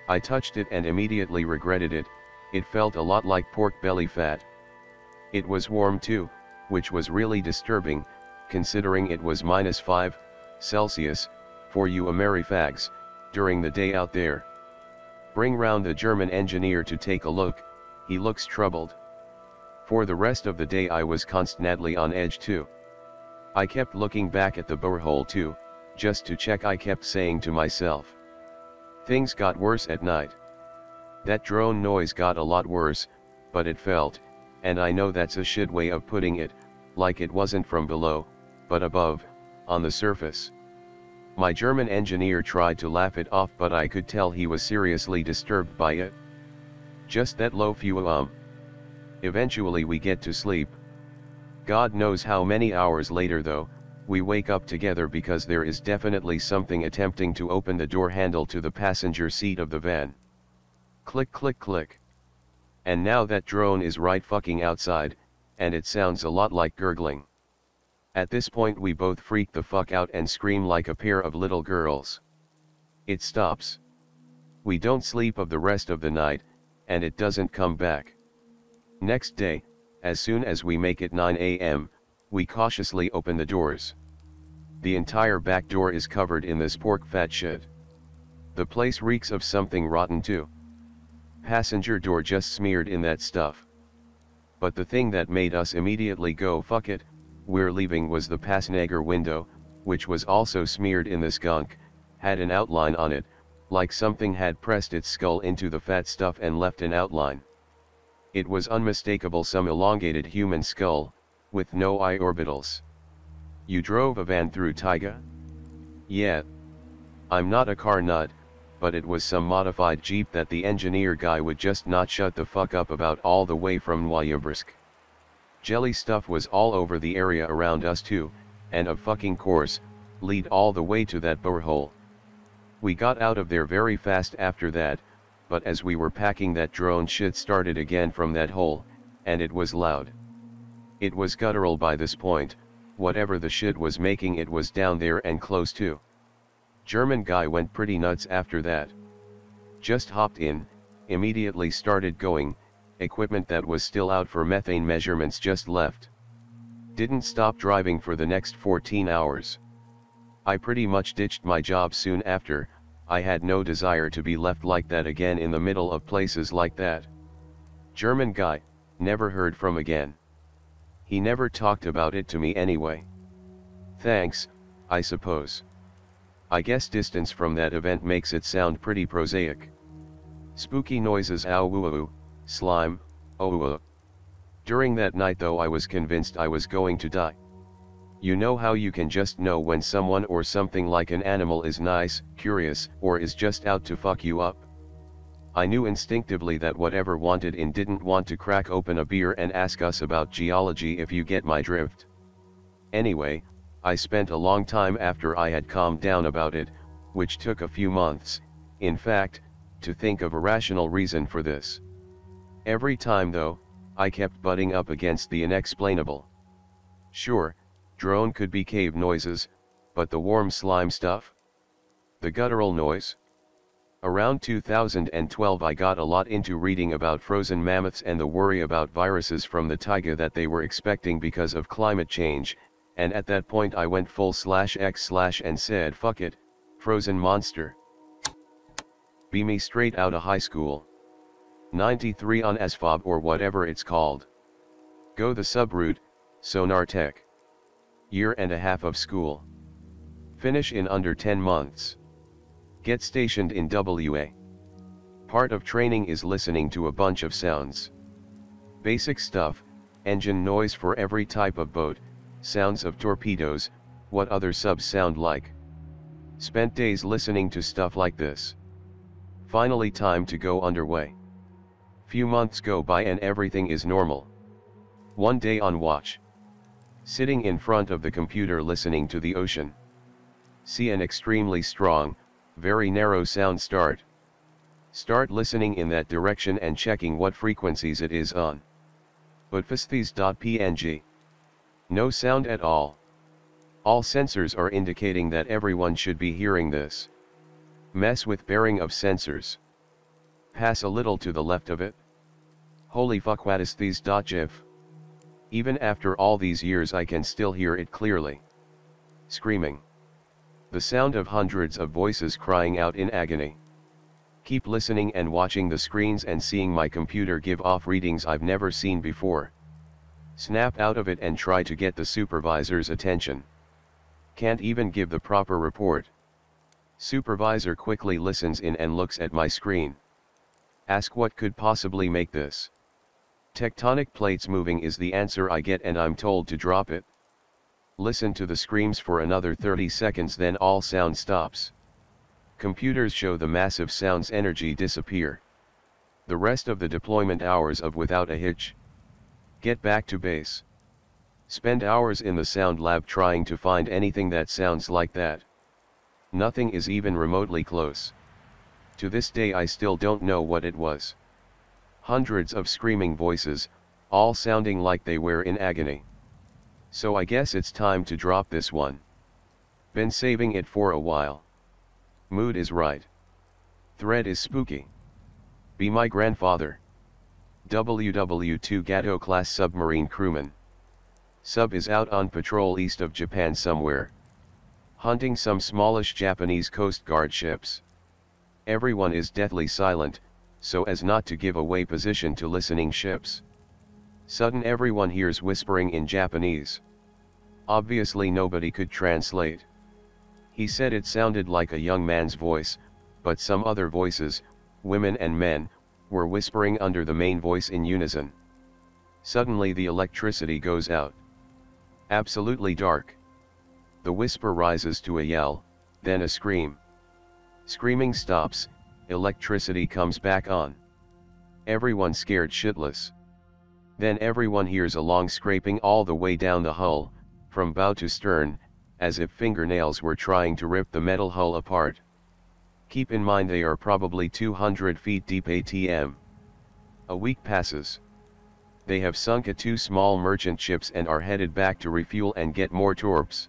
I touched it and immediately regretted it, it felt a lot like pork belly fat. It was warm too, which was really disturbing, considering it was -5 Celsius, for you Amerifags, during the day out there. Bring round the German engineer to take a look, he looks troubled. For the rest of the day I was constantly on edge too. I kept looking back at the borehole too, just to check. I kept saying to myself. Things got worse at night. That drone noise got a lot worse, but it felt, and I know that's a shit way of putting it, like it wasn't from below, but above, on the surface. My German engineer tried to laugh it off, but I could tell he was seriously disturbed by it. Just that low few Eventually we get to sleep. God knows how many hours later though, we wake up together because there is definitely something attempting to open the door handle to the passenger seat of the van. Click click click. And now that drone is right fucking outside, and it sounds a lot like gurgling. At this point we both freak the fuck out and scream like a pair of little girls. It stops. We don't sleep of the rest of the night, and it doesn't come back. Next day, as soon as we make it 9 a.m., we cautiously open the doors. The entire back door is covered in this pork fat shit. The place reeks of something rotten too. Passenger door just smeared in that stuff. But the thing that made us immediately go fuck it, we're leaving was the passenger window, which was also smeared in this gunk, had an outline on it, like something had pressed its skull into the fat stuff and left an outline. It was unmistakable, some elongated human skull, with no eye orbitals. You drove a van through taiga? Yeah. I'm not a car nut, but it was some modified Jeep that the engineer guy would just not shut the fuck up about all the way from Noyabrissk. Jelly stuff was all over the area around us too, and of fucking course, lead all the way to that borehole. We got out of there very fast after that, but as we were packing, that drone shit started again from that hole, and it was loud. It was guttural by this point, whatever the shit was making it was down there and close to. German guy went pretty nuts after that. Just hopped in, immediately started going, equipment that was still out for methane measurements just left. Didn't stop driving for the next 14 hours. I pretty much ditched my job soon after. I had no desire to be left like that again in the middle of places like that. German guy, never heard from again. He never talked about it to me anyway. Thanks, I suppose. I guess distance from that event makes it sound pretty prosaic. Spooky noises, ow woo woo, slime, oh. During that night though I was convinced I was going to die. You know how you can just know when someone or something like an animal is nice, curious, or is just out to fuck you up? I knew instinctively that whatever wanted in didn't want to crack open a beer and ask us about geology, if you get my drift. Anyway, I spent a long time after I had calmed down about it, which took a few months, in fact, to think of a rational reason for this. Every time though, I kept butting up against the inexplainable. Sure, drone could be cave noises, but the warm slime stuff? The guttural noise? Around 2012 I got a lot into reading about frozen mammoths and the worry about viruses from the taiga that they were expecting because of climate change, and at that point I went full/X/ and said fuck it, frozen monster. Be me straight outta high school. 93 on SFOB or whatever it's called. Go the subroute, sonar tech. Year and a half of school. Finish in under 10 months. Get stationed in WA. Part of training is listening to a bunch of sounds. Basic stuff, engine noise for every type of boat, sounds of torpedoes, what other subs sound like. Spent days listening to stuff like this. Finally time to go underway. Few months go by and everything is normal. One day on watch. Sitting in front of the computer listening to the ocean. See an extremely strong, very narrow sound start. Start listening in that direction and checking what frequencies it is on. But fasthese.png. No sound at all. All sensors are indicating that everyone should be hearing this. Mess with bearing of sensors. Pass a little to the left of it. Holy fuck, what is these.gif? Even after all these years I can still hear it clearly. Screaming. The sound of hundreds of voices crying out in agony. Keep listening and watching the screens and seeing my computer give off readings I've never seen before. Snap out of it and try to get the supervisor's attention. Can't even give the proper report. Supervisor quickly listens in and looks at my screen. Ask what could possibly make this. Tectonic plates moving is the answer I get and I'm told to drop it. Listen to the screams for another 30 seconds, then all sound stops. Computers show the massive sound's energy disappear. The rest of the deployment hours of without a hitch. Get back to base. Spend hours in the sound lab trying to find anything that sounds like that. Nothing is even remotely close. To this day I still don't know what it was. Hundreds of screaming voices, all sounding like they were in agony. So I guess it's time to drop this one. Been saving it for a while. Mood is right. Thread is spooky. Be my grandfather. WW2 Gato class submarine crewman. Sub is out on patrol east of Japan somewhere. Hunting some smallish Japanese Coast Guard ships. Everyone is deathly silent, so as not to give away position to listening ships. Sudden everyone hears whispering in Japanese. Obviously nobody could translate. He said it sounded like a young man's voice, but some other voices, women and men, were whispering under the main voice in unison. Suddenly the electricity goes out. Absolutely dark. The whisper rises to a yell, then a scream. Screaming stops, electricity comes back on. Everyone scared shitless. Then everyone hears a long scraping all the way down the hull, from bow to stern, as if fingernails were trying to rip the metal hull apart. Keep in mind they are probably 200 feet deep ATM. A week passes. They have sunk at 2 small merchant ships and are headed back to refuel and get more torps.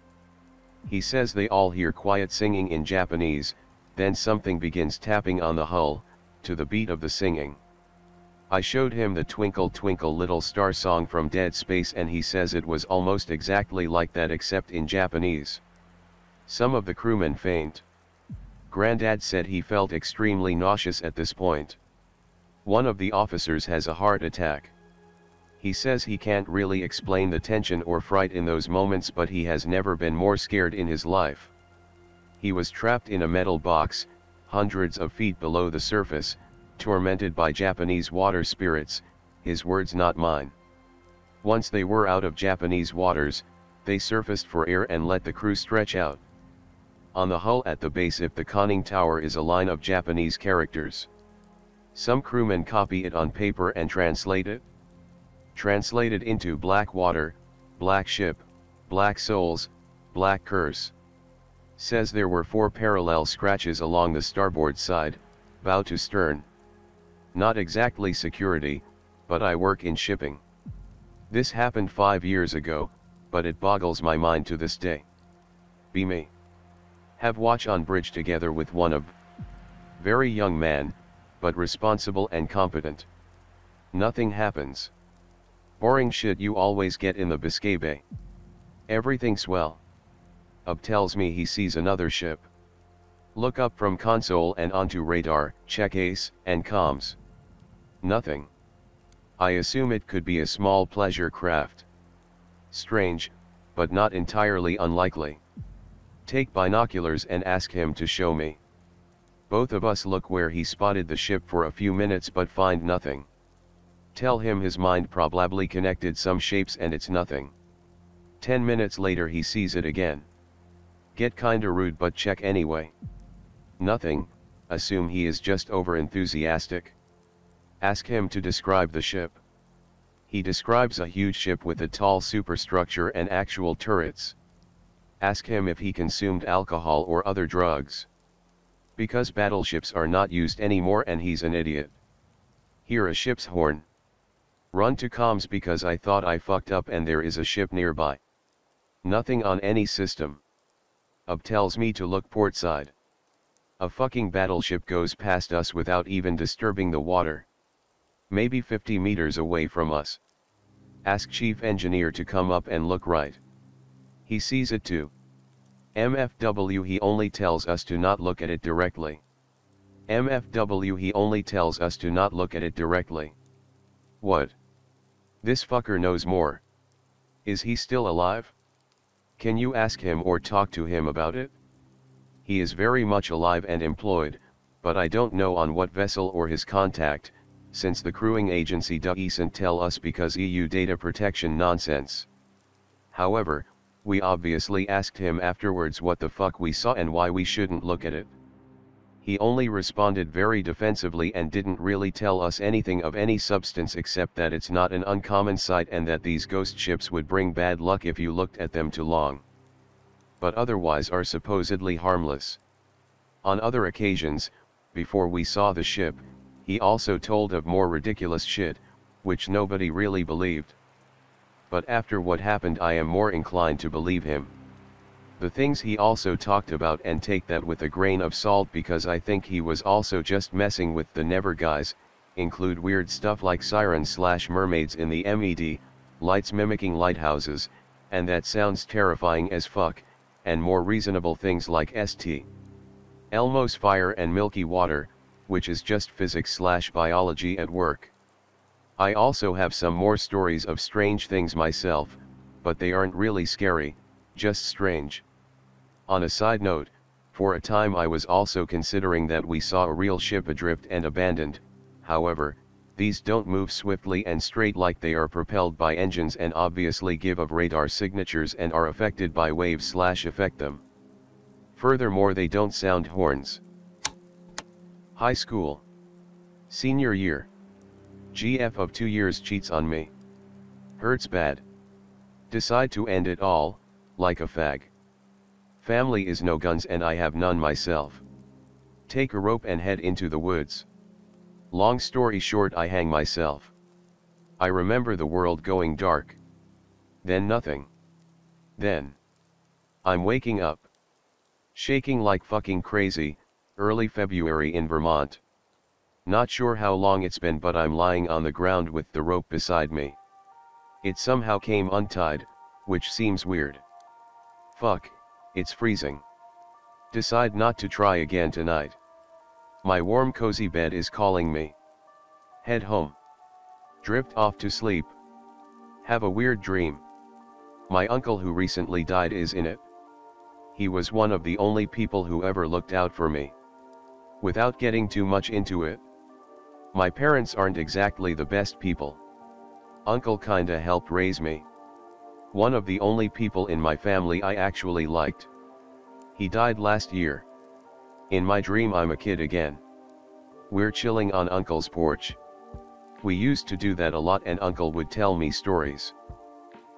He says they all hear quiet singing in Japanese, then something begins tapping on the hull, to the beat of the singing. I showed him the Twinkle Twinkle Little Star song from Dead Space and he says it was almost exactly like that except in Japanese. Some of the crewmen faint. Granddad said he felt extremely nauseous at this point. One of the officers has a heart attack. He says he can't really explain the tension or fright in those moments, but he has never been more scared in his life. He was trapped in a metal box, hundreds of feet below the surface, tormented by Japanese water spirits, his words not mine. Once they were out of Japanese waters, they surfaced for air and let the crew stretch out. On the hull at the base of the conning tower is a line of Japanese characters. Some crewmen copy it on paper and translate it. Translated into black water, black ship, black souls, black curse. Says there were 4 parallel scratches along the starboard side, bow to stern. Not exactly security, but I work in shipping. This happened 5 years ago, but it boggles my mind to this day. Be me. Have watch on bridge together with one of very young man, but responsible and competent. Nothing happens. Boring shit you always get in the Biscay Bay. Everything swell. Ub tells me he sees another ship. Look up from console and onto radar, check ace, and comms. Nothing. I assume it could be a small pleasure craft. Strange, but not entirely unlikely. Take binoculars and ask him to show me. Both of us look where he spotted the ship for a few minutes but find nothing. Tell him his mind probably connected some shapes and it's nothing. 10 minutes later he sees it again. Get kinda rude but check anyway. Nothing, assume he is just over enthusiastic. Ask him to describe the ship. He describes a huge ship with a tall superstructure and actual turrets. Ask him if he consumed alcohol or other drugs. Because battleships are not used anymore and he's an idiot. Hear a ship's horn. Run to comms because I thought I fucked up and there is a ship nearby. Nothing on any system. Ub tells me to look portside. A fucking battleship goes past us without even disturbing the water. Maybe 50 meters away from us. Ask chief engineer to come up and look right. He sees it too. MFW he only tells us to not look at it directly. MFW he only tells us to not look at it directly. What? This fucker knows more. Is he still alive? Can you ask him or talk to him about it? He is very much alive and employed, but I don't know on what vessel or his contact, since the crewing agency doesn't tell us because EU data protection nonsense. However, we obviously asked him afterwards what the fuck we saw and why we shouldn't look at it. He only responded very defensively and didn't really tell us anything of any substance except that it's not an uncommon sight and that these ghost ships would bring bad luck if you looked at them too long. But otherwise are supposedly harmless. On other occasions, before we saw the ship, he also told of more ridiculous shit, which nobody really believed. But after what happened I am more inclined to believe him. The things he also talked about and take that with a grain of salt because I think he was also just messing with the never guys, include weird stuff like sirens/mermaids in the MED, lights mimicking lighthouses, and that sounds terrifying as fuck, and more reasonable things like St. Elmo's fire and milky water, which is just physics/biology at work. I also have some more stories of strange things myself, but they aren't really scary, just strange. On a side note, for a time I was also considering that we saw a real ship adrift and abandoned. However, these don't move swiftly and straight like they are propelled by engines and obviously give of radar signatures and are affected by waves/affect them. Furthermore, they don't sound horns. High school. Senior year. GF of 2 years cheats on me. Hurts bad. Decide to end it all, like a fag. Family is no guns and I have none myself. Take a rope and head into the woods. Long story short, I hang myself. I remember the world going dark. Then nothing. Then I'm waking up. Shaking like fucking crazy, early February in Vermont. Not sure how long it's been, but I'm lying on the ground with the rope beside me. It somehow came untied, which seems weird. Fuck, it's freezing. Decide not to try again tonight. My warm cozy bed is calling me. Head home. Drift off to sleep. Have a weird dream. My uncle who recently died is in it. He was one of the only people who ever looked out for me. Without getting too much into it, my parents aren't exactly the best people. Uncle kinda helped raise me. One of the only people in my family I actually liked. He died last year. In my dream I'm a kid again. We're chilling on Uncle's porch. We used to do that a lot and Uncle would tell me stories.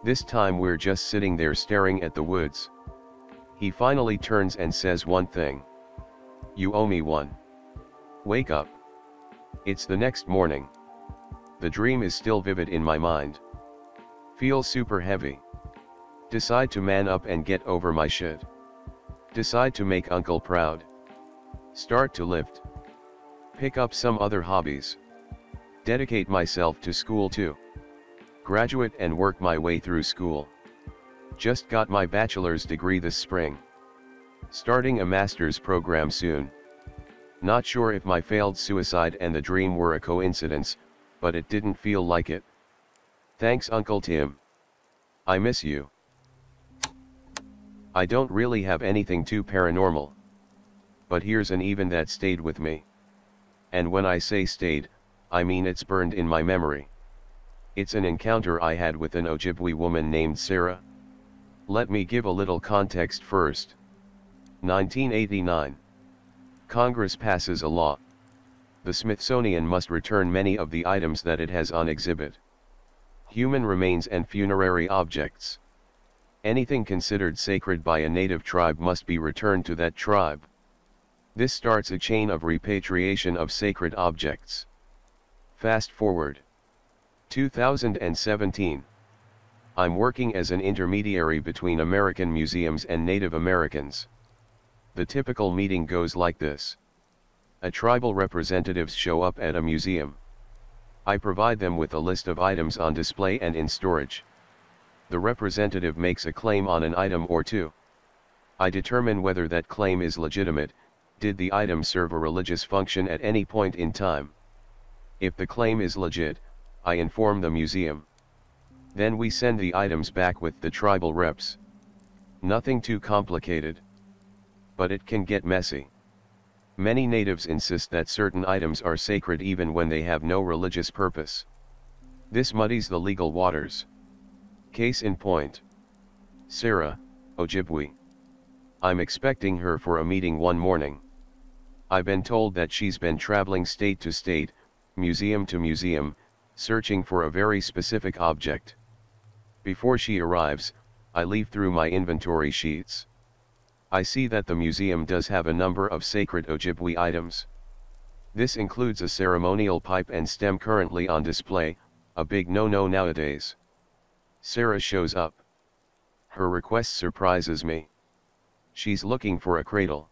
This time we're just sitting there staring at the woods. He finally turns and says one thing. You owe me one. Wake up. It's the next morning. The dream is still vivid in my mind. Feel super heavy. Decide to man up and get over my shit. Decide to make Uncle proud. Start to lift. Pick up some other hobbies. Dedicate myself to school too. Graduate and work my way through school. Just got my bachelor's degree this spring. Starting a master's program soon. Not sure if my failed suicide and the dream were a coincidence, but it didn't feel like it. Thanks Uncle Tim. I miss you. I don't really have anything too paranormal. But here's an event that stayed with me. And when I say stayed, I mean it's burned in my memory. It's an encounter I had with an Ojibwe woman named Sarah. Let me give a little context first. 1989. Congress passes a law. The Smithsonian must return many of the items that it has on exhibit. Human remains and funerary objects. Anything considered sacred by a native tribe must be returned to that tribe. This starts a chain of repatriation of sacred objects. Fast forward. 2017. I'm working as an intermediary between American museums and Native Americans. The typical meeting goes like this. A tribal representatives show up at a museum. I provide them with a list of items on display and in storage. The representative makes a claim on an item or two. I determine whether that claim is legitimate. Did the item serve a religious function at any point in time? If the claim is legit, I inform the museum. Then we send the items back with the tribal reps. Nothing too complicated. But it can get messy. Many natives insist that certain items are sacred even when they have no religious purpose. This muddies the legal waters. Case in point. Sarah, Ojibwe. I'm expecting her for a meeting one morning. I've been told that she's been traveling state to state, museum to museum, searching for a very specific object. Before she arrives, I leaf through my inventory sheets. I see that the museum does have a number of sacred Ojibwe items. This includes a ceremonial pipe and stem currently on display, a big no-no nowadays. Sarah shows up. Her request surprises me. She's looking for a cradle.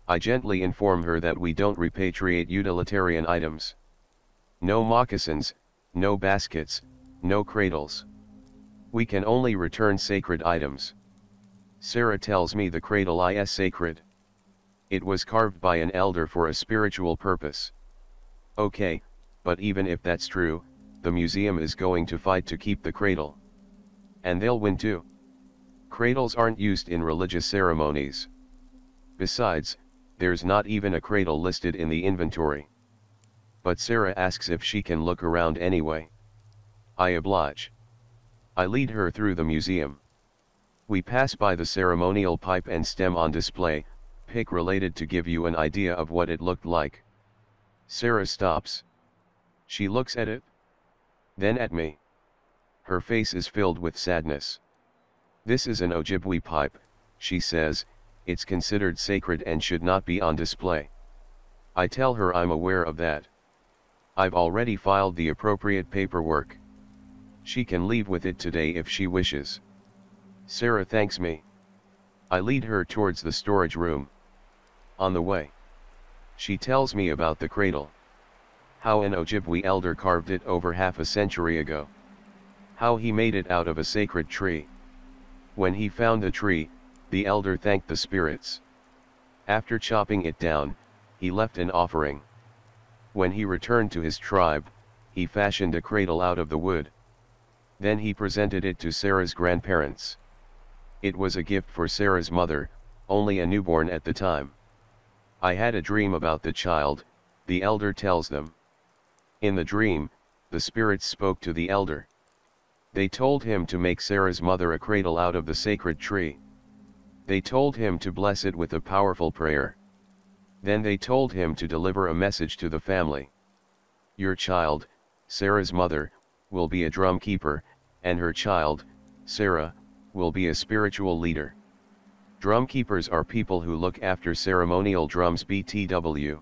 I gently inform her that we don't repatriate utilitarian items. No moccasins, no baskets, no cradles. We can only return sacred items. Sarah tells me the cradle is sacred. It was carved by an elder for a spiritual purpose. Okay, but even if that's true, the museum is going to fight to keep the cradle. And they'll win too. Cradles aren't used in religious ceremonies. Besides, there's not even a cradle listed in the inventory. But Sarah asks if she can look around anyway. I oblige. I lead her through the museum. We pass by the ceremonial pipe and stem on display, pic related to give you an idea of what it looked like. Sarah stops. She looks at it. Then at me. Her face is filled with sadness. This is an Ojibwe pipe, she says. It's considered sacred and should not be on display. I tell her I'm aware of that. I've already filed the appropriate paperwork. She can leave with it today if she wishes. Sarah thanks me. I lead her towards the storage room. On the way, she tells me about the cradle. How an Ojibwe elder carved it over half a century ago. How he made it out of a sacred tree. When he found the tree, the elder thanked the spirits. After chopping it down, he left an offering. When he returned to his tribe, he fashioned a cradle out of the wood. Then he presented it to Sarah's grandparents. It was a gift for Sarah's mother, only a newborn at the time. I had a dream about the child, the elder tells them. In the dream, the spirits spoke to the elder. They told him to make Sarah's mother a cradle out of the sacred tree. They told him to bless it with a powerful prayer. Then they told him to deliver a message to the family. Your child, Sarah's mother, will be a drum keeper, and her child, Sarah, will be a spiritual leader. Drum keepers are people who look after ceremonial drums btw.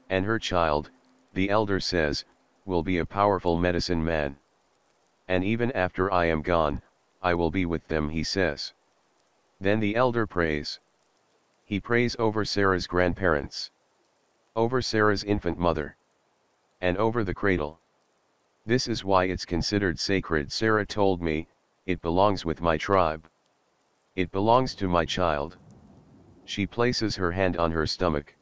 And her child, the elder says, will be a powerful medicine man. And even after I am gone, I will be with them, he says. Then the elder prays. He prays over Sarah's grandparents, over Sarah's infant mother, and over the cradle. This is why it's considered sacred. Sarah told me, it belongs with my tribe. It belongs to my child. She places her hand on her stomach.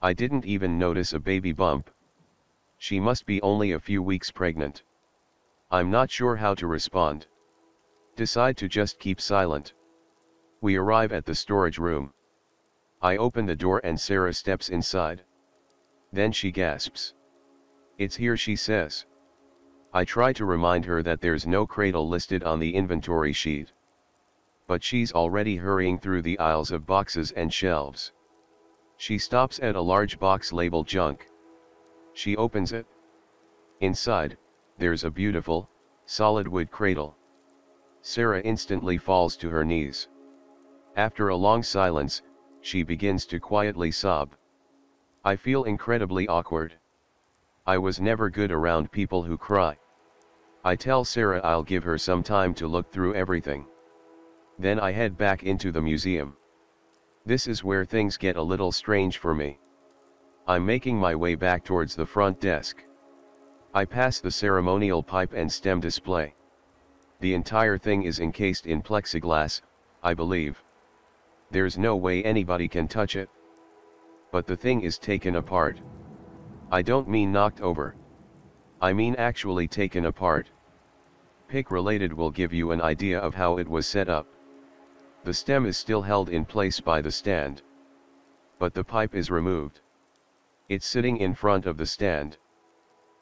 I didn't even notice a baby bump. She must be only a few weeks pregnant. I'm not sure how to respond. Decide to just keep silent. We arrive at the storage room. I open the door and Sarah steps inside. Then she gasps. It's here, she says. I try to remind her that there's no cradle listed on the inventory sheet. But she's already hurrying through the aisles of boxes and shelves. She stops at a large box labeled junk. She opens it. Inside, there's a beautiful, solid wood cradle. Sarah instantly falls to her knees. After a long silence, she begins to quietly sob. I feel incredibly awkward. I was never good around people who cry. I tell Sarah I'll give her some time to look through everything. Then I head back into the museum. This is where things get a little strange for me. I'm making my way back towards the front desk. I pass the ceremonial pipe and stem display. The entire thing is encased in plexiglass, I believe. There's no way anybody can touch it. But the thing is taken apart. I don't mean knocked over. I mean actually taken apart. Pick related will give you an idea of how it was set up. The stem is still held in place by the stand. But the pipe is removed. It's sitting in front of the stand.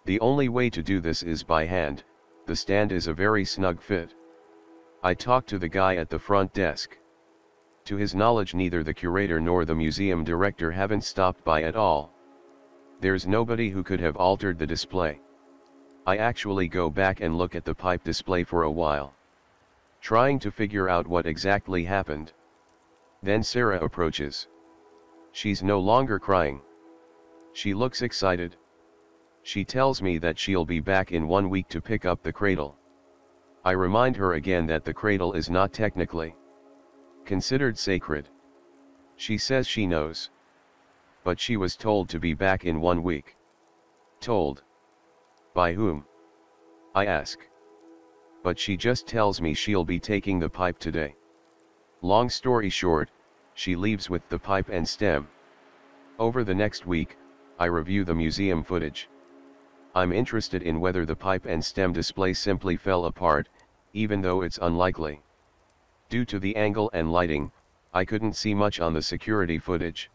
The only way to do this is by hand. The stand is a very snug fit. I talk to the guy at the front desk. To his knowledge, neither the curator nor the museum director haven't stopped by at all. There's nobody who could have altered the display. I actually go back and look at the pipe display for a while, trying to figure out what exactly happened. Then Sarah approaches. She's no longer crying. She looks excited. She tells me that she'll be back in 1 week to pick up the cradle. I remind her again that the cradle is not technically considered sacred. She says she knows. But she was told to be back in 1 week. Told? By whom? I ask. But she just tells me she'll be taking the pipe today. Long story short, she leaves with the pipe and stem. Over the next week, I review the museum footage. I'm interested in whether the pipe and stem display simply fell apart, even though it's unlikely. Due to the angle and lighting, I couldn't see much on the security footage.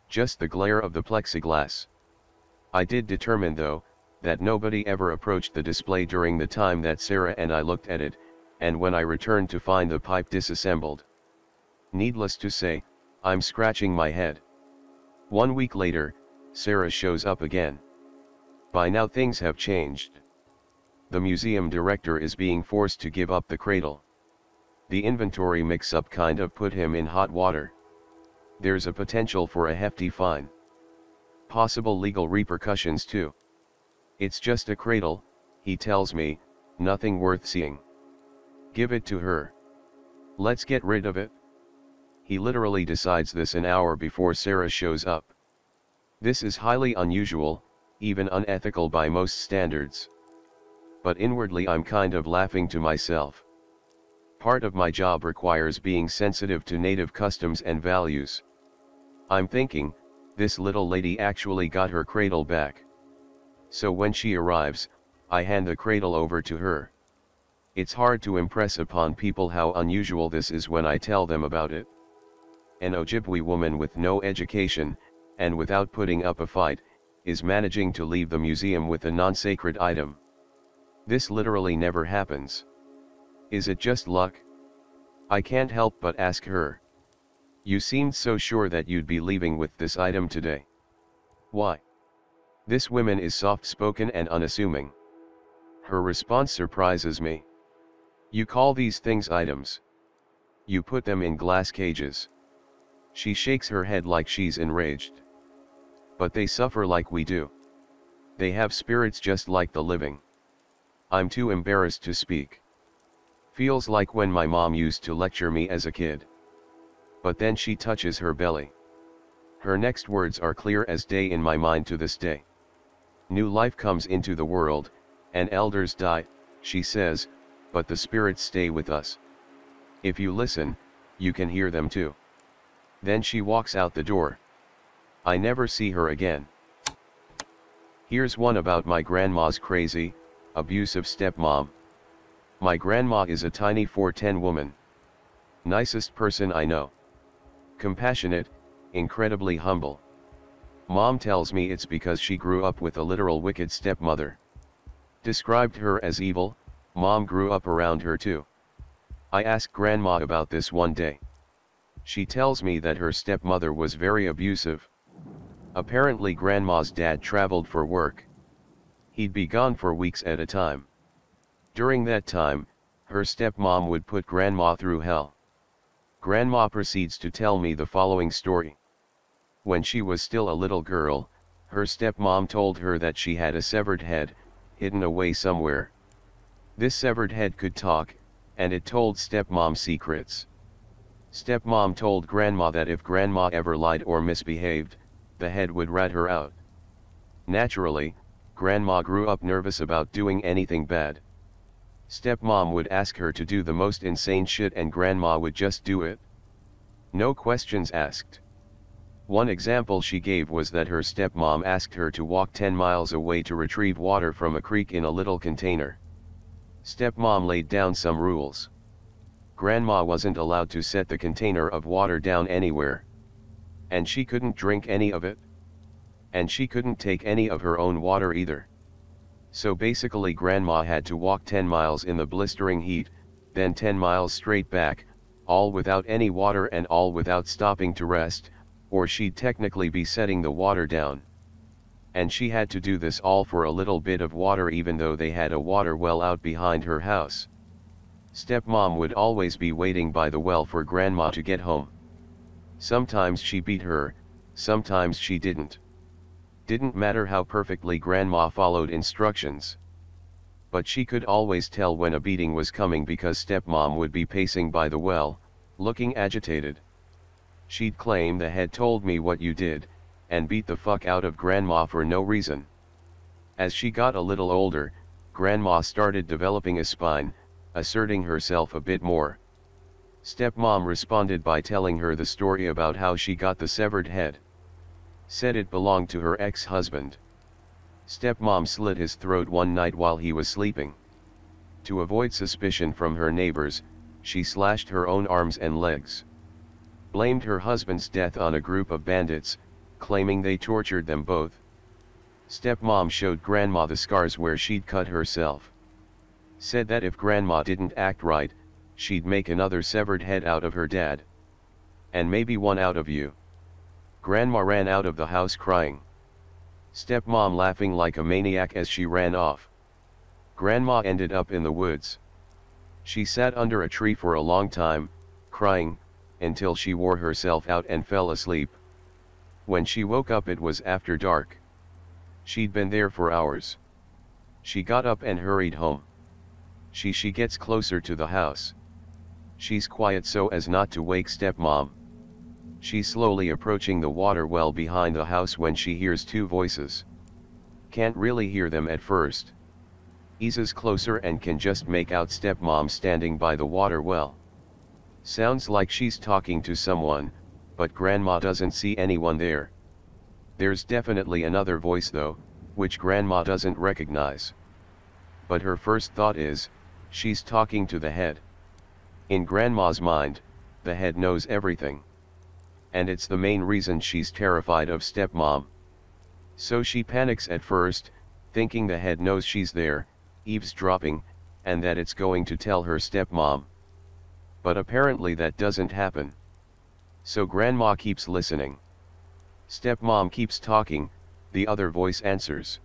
Just the glare of the plexiglass. I did determine though, that nobody ever approached the display during the time that Sarah and I looked at it, and when I returned to find the pipe disassembled. Needless to say, I'm scratching my head. 1 week later, Sarah shows up again. By now things have changed. The museum director is being forced to give up the cradle. The inventory mix-up kind of put him in hot water. There's a potential for a hefty fine. Possible legal repercussions too. It's just a cradle, he tells me, nothing worth seeing. Give it to her. Let's get rid of it. He literally decides this an hour before Sarah shows up. This is highly unusual, even unethical by most standards. But inwardly I'm kind of laughing to myself. Part of my job requires being sensitive to native customs and values. I'm thinking, this little lady actually got her cradle back. So when she arrives, I hand the cradle over to her. It's hard to impress upon people how unusual this is when I tell them about it. An Ojibwe woman with no education, and without putting up a fight, is managing to leave the museum with a non-sacred item. This literally never happens. Is it just luck? I can't help but ask her. You seemed so sure that you'd be leaving with this item today. Why? This woman is soft-spoken and unassuming. Her response surprises me. You call these things items. You put them in glass cages. She shakes her head like she's enraged. But they suffer like we do. They have spirits just like the living. I'm too embarrassed to speak. Feels like when my mom used to lecture me as a kid. But then she touches her belly. Her next words are clear as day in my mind to this day. New life comes into the world, and elders die, she says, but the spirits stay with us. If you listen, you can hear them too. Then she walks out the door. I never see her again. Here's one about my grandma's crazy, abusive stepmom. My grandma is a tiny 4'10" woman. Nicest person I know. Compassionate, incredibly humble. Mom tells me it's because she grew up with a literal wicked stepmother. Described her as evil, Mom grew up around her too. I asked Grandma about this one day. She tells me that her stepmother was very abusive. Apparently Grandma's dad traveled for work. He'd be gone for weeks at a time. During that time, her stepmom would put Grandma through hell. Grandma proceeds to tell me the following story. When she was still a little girl, her stepmom told her that she had a severed head, hidden away somewhere. This severed head could talk, and it told stepmom secrets. Stepmom told Grandma that if Grandma ever lied or misbehaved, the head would rat her out. Naturally, Grandma grew up nervous about doing anything bad. Stepmom would ask her to do the most insane shit and Grandma would just do it. No questions asked. One example she gave was that her stepmom asked her to walk 10 miles away to retrieve water from a creek in a little container. Stepmom laid down some rules. Grandma wasn't allowed to set the container of water down anywhere. And she couldn't drink any of it. And she couldn't take any of her own water either. So basically Grandma had to walk 10 miles in the blistering heat, then 10 miles straight back, all without any water and all without stopping to rest, or she'd technically be setting the water down. And she had to do this all for a little bit of water even though they had a water well out behind her house. Stepmom would always be waiting by the well for Grandma to get home. Sometimes she beat her, sometimes she didn't. Didn't matter how perfectly Grandma followed instructions. But she could always tell when a beating was coming because stepmom would be pacing by the well, looking agitated. She'd claim the head told me what you did, and beat the fuck out of Grandma for no reason. As she got a little older, Grandma started developing a spine, asserting herself a bit more. Stepmom responded by telling her the story about how she got the severed head. Said it belonged to her ex-husband. Stepmom slit his throat one night while he was sleeping. To avoid suspicion from her neighbors, she slashed her own arms and legs. Blamed her husband's death on a group of bandits, claiming they tortured them both. Stepmom showed Grandma the scars where she'd cut herself. Said that if Grandma didn't act right, she'd make another severed head out of her dad. And maybe one out of you. Grandma ran out of the house crying. Stepmom laughing like a maniac as she ran off. Grandma ended up in the woods. She sat under a tree for a long time, crying, until she wore herself out and fell asleep. When she woke up it was after dark. She'd been there for hours. She got up and hurried home. She gets closer to the house. She's quiet so as not to wake stepmom. She's slowly approaching the water well behind the house when she hears two voices. Can't really hear them at first. Eases closer and can just make out stepmom standing by the water well. Sounds like she's talking to someone, but grandma doesn't see anyone there. There's definitely another voice though, which grandma doesn't recognize. But her first thought is, she's talking to the head. In grandma's mind, the head knows everything. And it's the main reason she's terrified of stepmom. So she panics at first, thinking the head knows she's there, eavesdropping, and that it's going to tell her stepmom. But apparently that doesn't happen. So grandma keeps listening. Stepmom keeps talking, the other voice answers.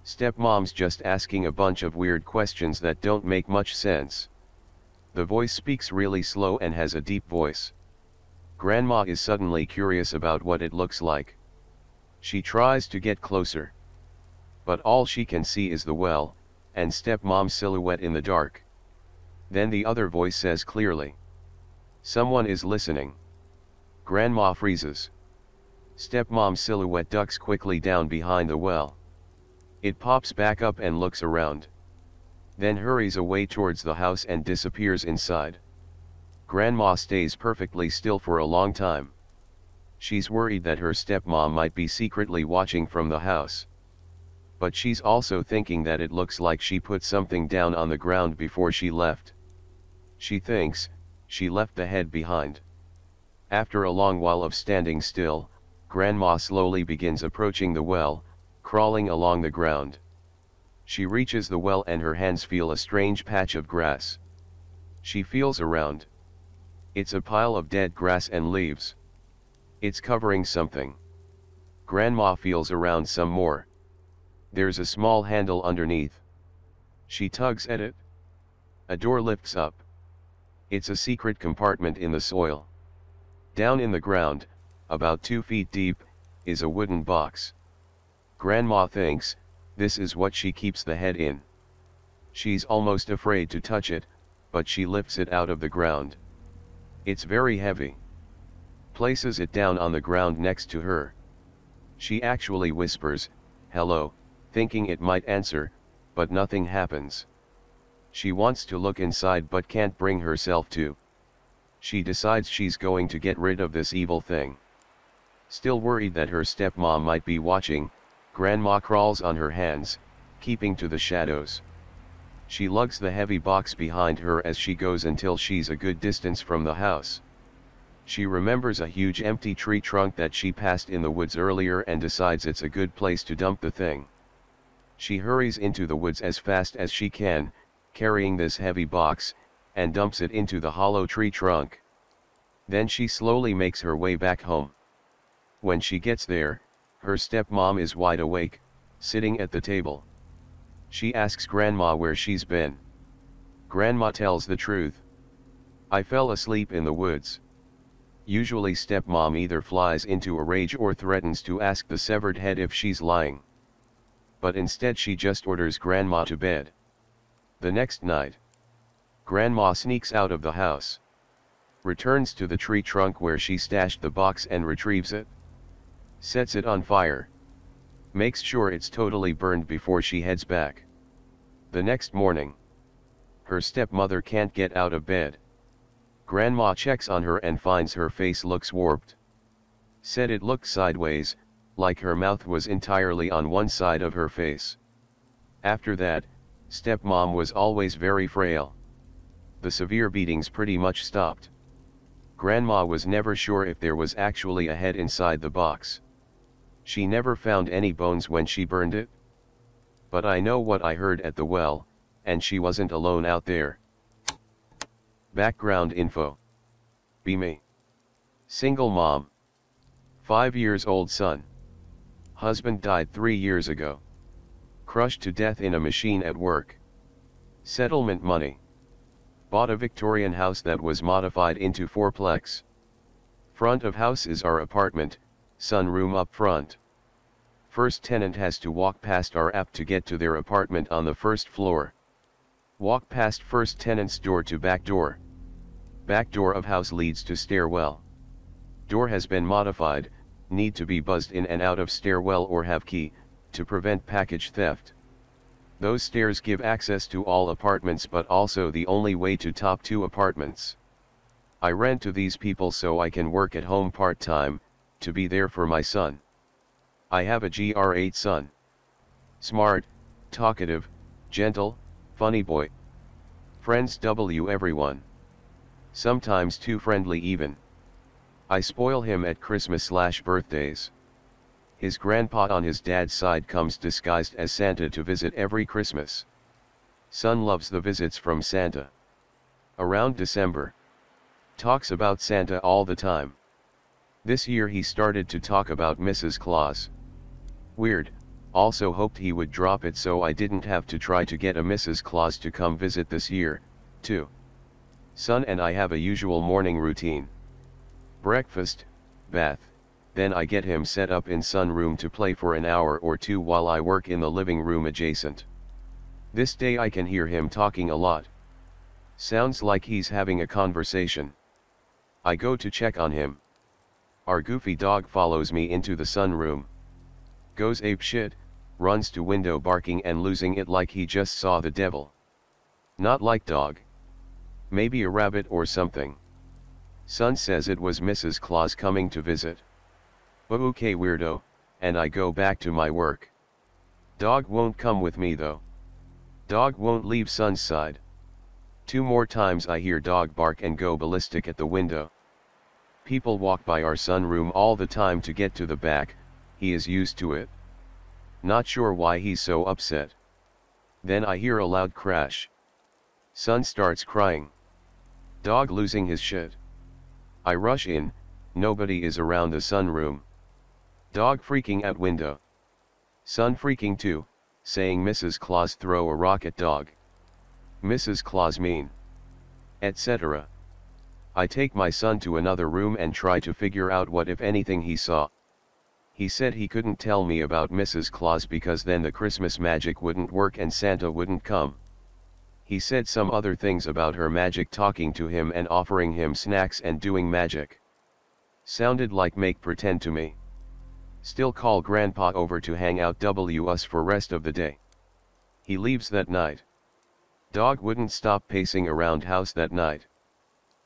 Stepmom's just asking a bunch of weird questions that don't make much sense. The voice speaks really slow and has a deep voice. Grandma is suddenly curious about what it looks like. She tries to get closer. But all she can see is the well, and stepmom's silhouette in the dark. Then the other voice says clearly, "Someone is listening." Grandma freezes. Stepmom's silhouette ducks quickly down behind the well. It pops back up and looks around. Then hurries away towards the house and disappears inside. Grandma stays perfectly still for a long time. She's worried that her stepmom might be secretly watching from the house. But she's also thinking that it looks like she put something down on the ground before she left. She thinks, she left the head behind. After a long while of standing still, Grandma slowly begins approaching the well, crawling along the ground. She reaches the well and her hands feel a strange patch of grass. She feels around. It's a pile of dead grass and leaves. It's covering something. Grandma feels around some more. There's a small handle underneath. She tugs at it. A door lifts up. It's a secret compartment in the soil. Down in the ground, about 2 feet deep, is a wooden box. Grandma thinks, this is what she keeps the head in. She's almost afraid to touch it, but she lifts it out of the ground. It's very heavy. Places it down on the ground next to her. She actually whispers, "Hello," thinking it might answer, but nothing happens. She wants to look inside but can't bring herself to. She decides she's going to get rid of this evil thing. Still worried that her stepmom might be watching, Grandma crawls on her hands, keeping to the shadows. She lugs the heavy box behind her as she goes until she's a good distance from the house. She remembers a huge empty tree trunk that she passed in the woods earlier and decides it's a good place to dump the thing. She hurries into the woods as fast as she can, carrying this heavy box, and dumps it into the hollow tree trunk. Then she slowly makes her way back home. When she gets there, her stepmom is wide awake, sitting at the table. She asks Grandma where she's been. Grandma tells the truth. "I fell asleep in the woods." Usually stepmom either flies into a rage or threatens to ask the severed head if she's lying. But instead she just orders Grandma to bed. The next night, Grandma sneaks out of the house. Returns to the tree trunk where she stashed the box and retrieves it. Sets it on fire. Makes sure it's totally burned before she heads back. The next morning, her stepmother can't get out of bed. Grandma checks on her and finds her face looks warped. Said it looked sideways, like her mouth was entirely on one side of her face. After that, stepmom was always very frail. The severe beatings pretty much stopped. Grandma was never sure if there was actually a head inside the box. She never found any bones when she burned it. But I know what I heard at the well, and she wasn't alone out there. Background info. Be me. Single mom. 5 years old son. Husband died 3 years ago. Crushed to death in a machine at work. Settlement money. Bought a Victorian house that was modified into fourplex. Front of house is our apartment, sunroom up front. First tenant has to walk past our app to get to their apartment on the first floor. Walk past first tenant's door to back door. Back door of house leads to stairwell. Door has been modified, need to be buzzed in and out of stairwell or have key, to prevent package theft. Those stairs give access to all apartments but also the only way to top 2 apartments. I rent to these people so I can work at home part-time, to be there for my son. I have a GR8 son. Smart, talkative, gentle, funny boy. Friends W everyone. Sometimes too friendly even. I spoil him at Christmas/birthdays. His grandpa on his dad's side comes disguised as Santa to visit every Christmas. Son loves the visits from Santa. Around December. Talks about Santa all the time. This year he started to talk about Mrs. Claus. Weird, also hoped he would drop it so I didn't have to try to get a Mrs. Claus to come visit this year, too. Son and I have a usual morning routine. Breakfast, bath, then I get him set up in son room to play for an hour or 2 while I work in the living room adjacent. This day I can hear him talking a lot. Sounds like he's having a conversation. I go to check on him. Our goofy dog follows me into the sun room. Goes apeshit, runs to window barking and losing it like he just saw the devil. Not like dog. Maybe a rabbit or something. Son says it was Mrs. Claus coming to visit. Okay weirdo, and I go back to my work. Dog won't come with me though. Dog won't leave son's side. 2 more times I hear dog bark and go ballistic at the window. People walk by our sun room all the time to get to the back, he is used to it. Not sure why he's so upset. Then I hear a loud crash. Son starts crying. Dog losing his shit. I rush in, nobody is around the sun room. Dog freaking out window. Son freaking too, saying Mrs. Claus throw a rock at dog. Mrs. Claus mean. Etc. I take my son to another room and try to figure out what if anything he saw. He said he couldn't tell me about Mrs. Claus because then the Christmas magic wouldn't work and Santa wouldn't come. He said some other things about her magic talking to him and offering him snacks and doing magic. Sounded like make pretend to me. Still call grandpa over to hang out us for rest of the day. He leaves that night. Dog wouldn't stop pacing around house that night.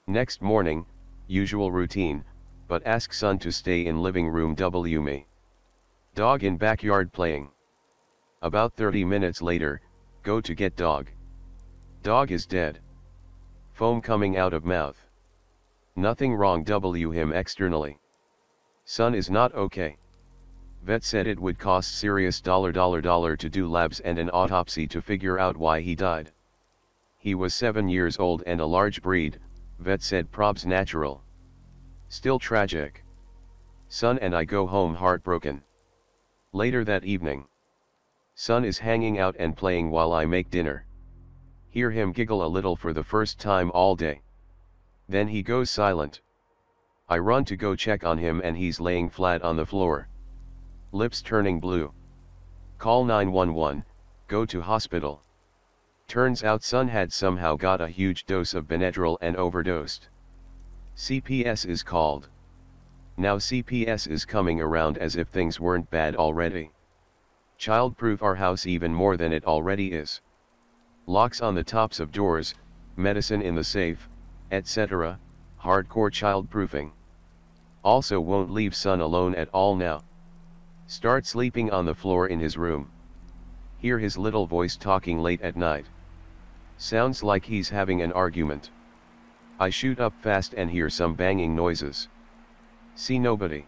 Next morning, usual routine, but ask son to stay in living room me. Dog in backyard playing. About 30 minutes later, go to get dog. Dog is dead. Foam coming out of mouth. Nothing wrong him externally. Son is not okay. Vet said it would cost serious $$ to do labs and an autopsy to figure out why he died. He was 7 years old and a large breed, vet said probs natural. Still tragic. Son and I go home heartbroken. Later that evening. Son is hanging out and playing while I make dinner. Hear him giggle a little for the first time all day. Then he goes silent. I run to go check on him and he's laying flat on the floor. Lips turning blue. Call 911, go to hospital. Turns out son had somehow got a huge dose of Benadryl and overdosed. CPS is called. Now CPS is coming around as if things weren't bad already. Childproof our house even more than it already is. Locks on the tops of doors, medicine in the safe, etc., hardcore childproofing. Also won't leave son alone at all now. Start sleeping on the floor in his room. Hear his little voice talking late at night. Sounds like he's having an argument. I shoot up fast and hear some banging noises. See nobody.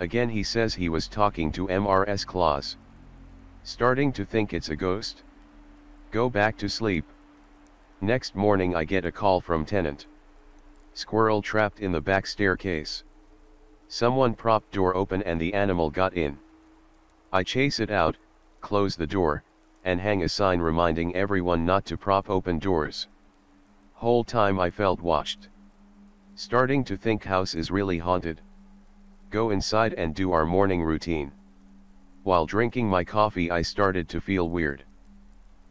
Again he says he was talking to Mrs. Claus. Starting to think it's a ghost. Go back to sleep. Next morning I get a call from tenant. Squirrel trapped in the back staircase. Someone propped door open and the animal got in. I chase it out, close the door, and hang a sign reminding everyone not to prop open doors. Whole time I felt watched. Starting to think house is really haunted. Go inside and do our morning routine. While drinking my coffee I started to feel weird.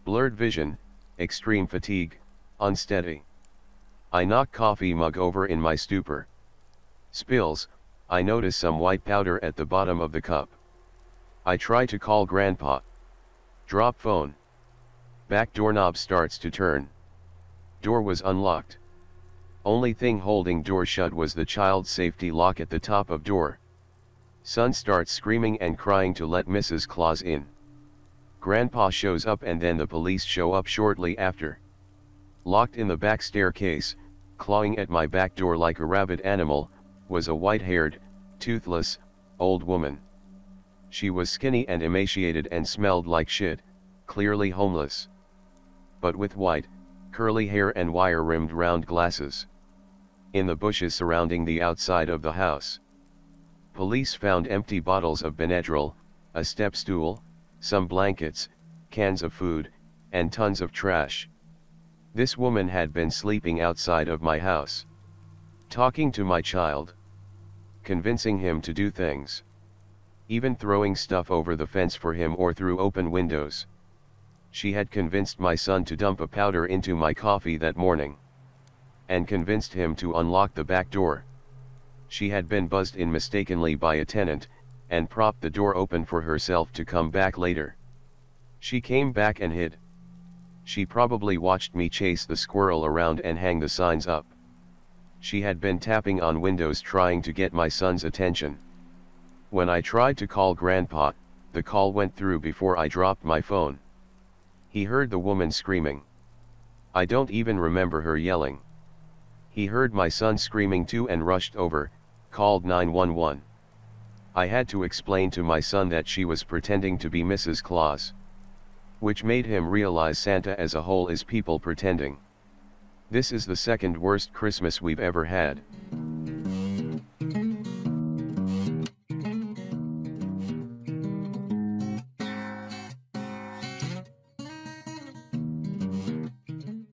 Blurred vision, extreme fatigue, unsteady. I knock coffee mug over in my stupor. Spills, I notice some white powder at the bottom of the cup. I try to call Grandpa. Drop phone. Back doorknob starts to turn. Door was unlocked. Only thing holding door shut was the child's safety lock at the top of door. Son starts screaming and crying to let Mrs. Claus in. Grandpa shows up and then the police show up shortly after. Locked in the back staircase, clawing at my back door like a rabid animal, was a white-haired, toothless, old woman. She was skinny and emaciated and smelled like shit, clearly homeless. But with white, curly hair and wire-rimmed round glasses. In the bushes surrounding the outside of the house. Police found empty bottles of Benadryl, a step stool, some blankets, cans of food, and tons of trash. This woman had been sleeping outside of my house. Talking to my child. Convincing him to do things. Even throwing stuff over the fence for him or through open windows. She had convinced my son to dump a powder into my coffee that morning. And convinced him to unlock the back door. She had been buzzed in mistakenly by a tenant, and propped the door open for herself to come back later. She came back and hid. She probably watched me chase the squirrel around and hang the signs up. She had been tapping on windows trying to get my son's attention. When I tried to call Grandpa, the call went through before I dropped my phone. He heard the woman screaming. I don't even remember her yelling. He heard my son screaming too and rushed over, called 911. I had to explain to my son that she was pretending to be Mrs. Claus. Which made him realize Santa as a whole is people pretending. This is the second worst Christmas we've ever had.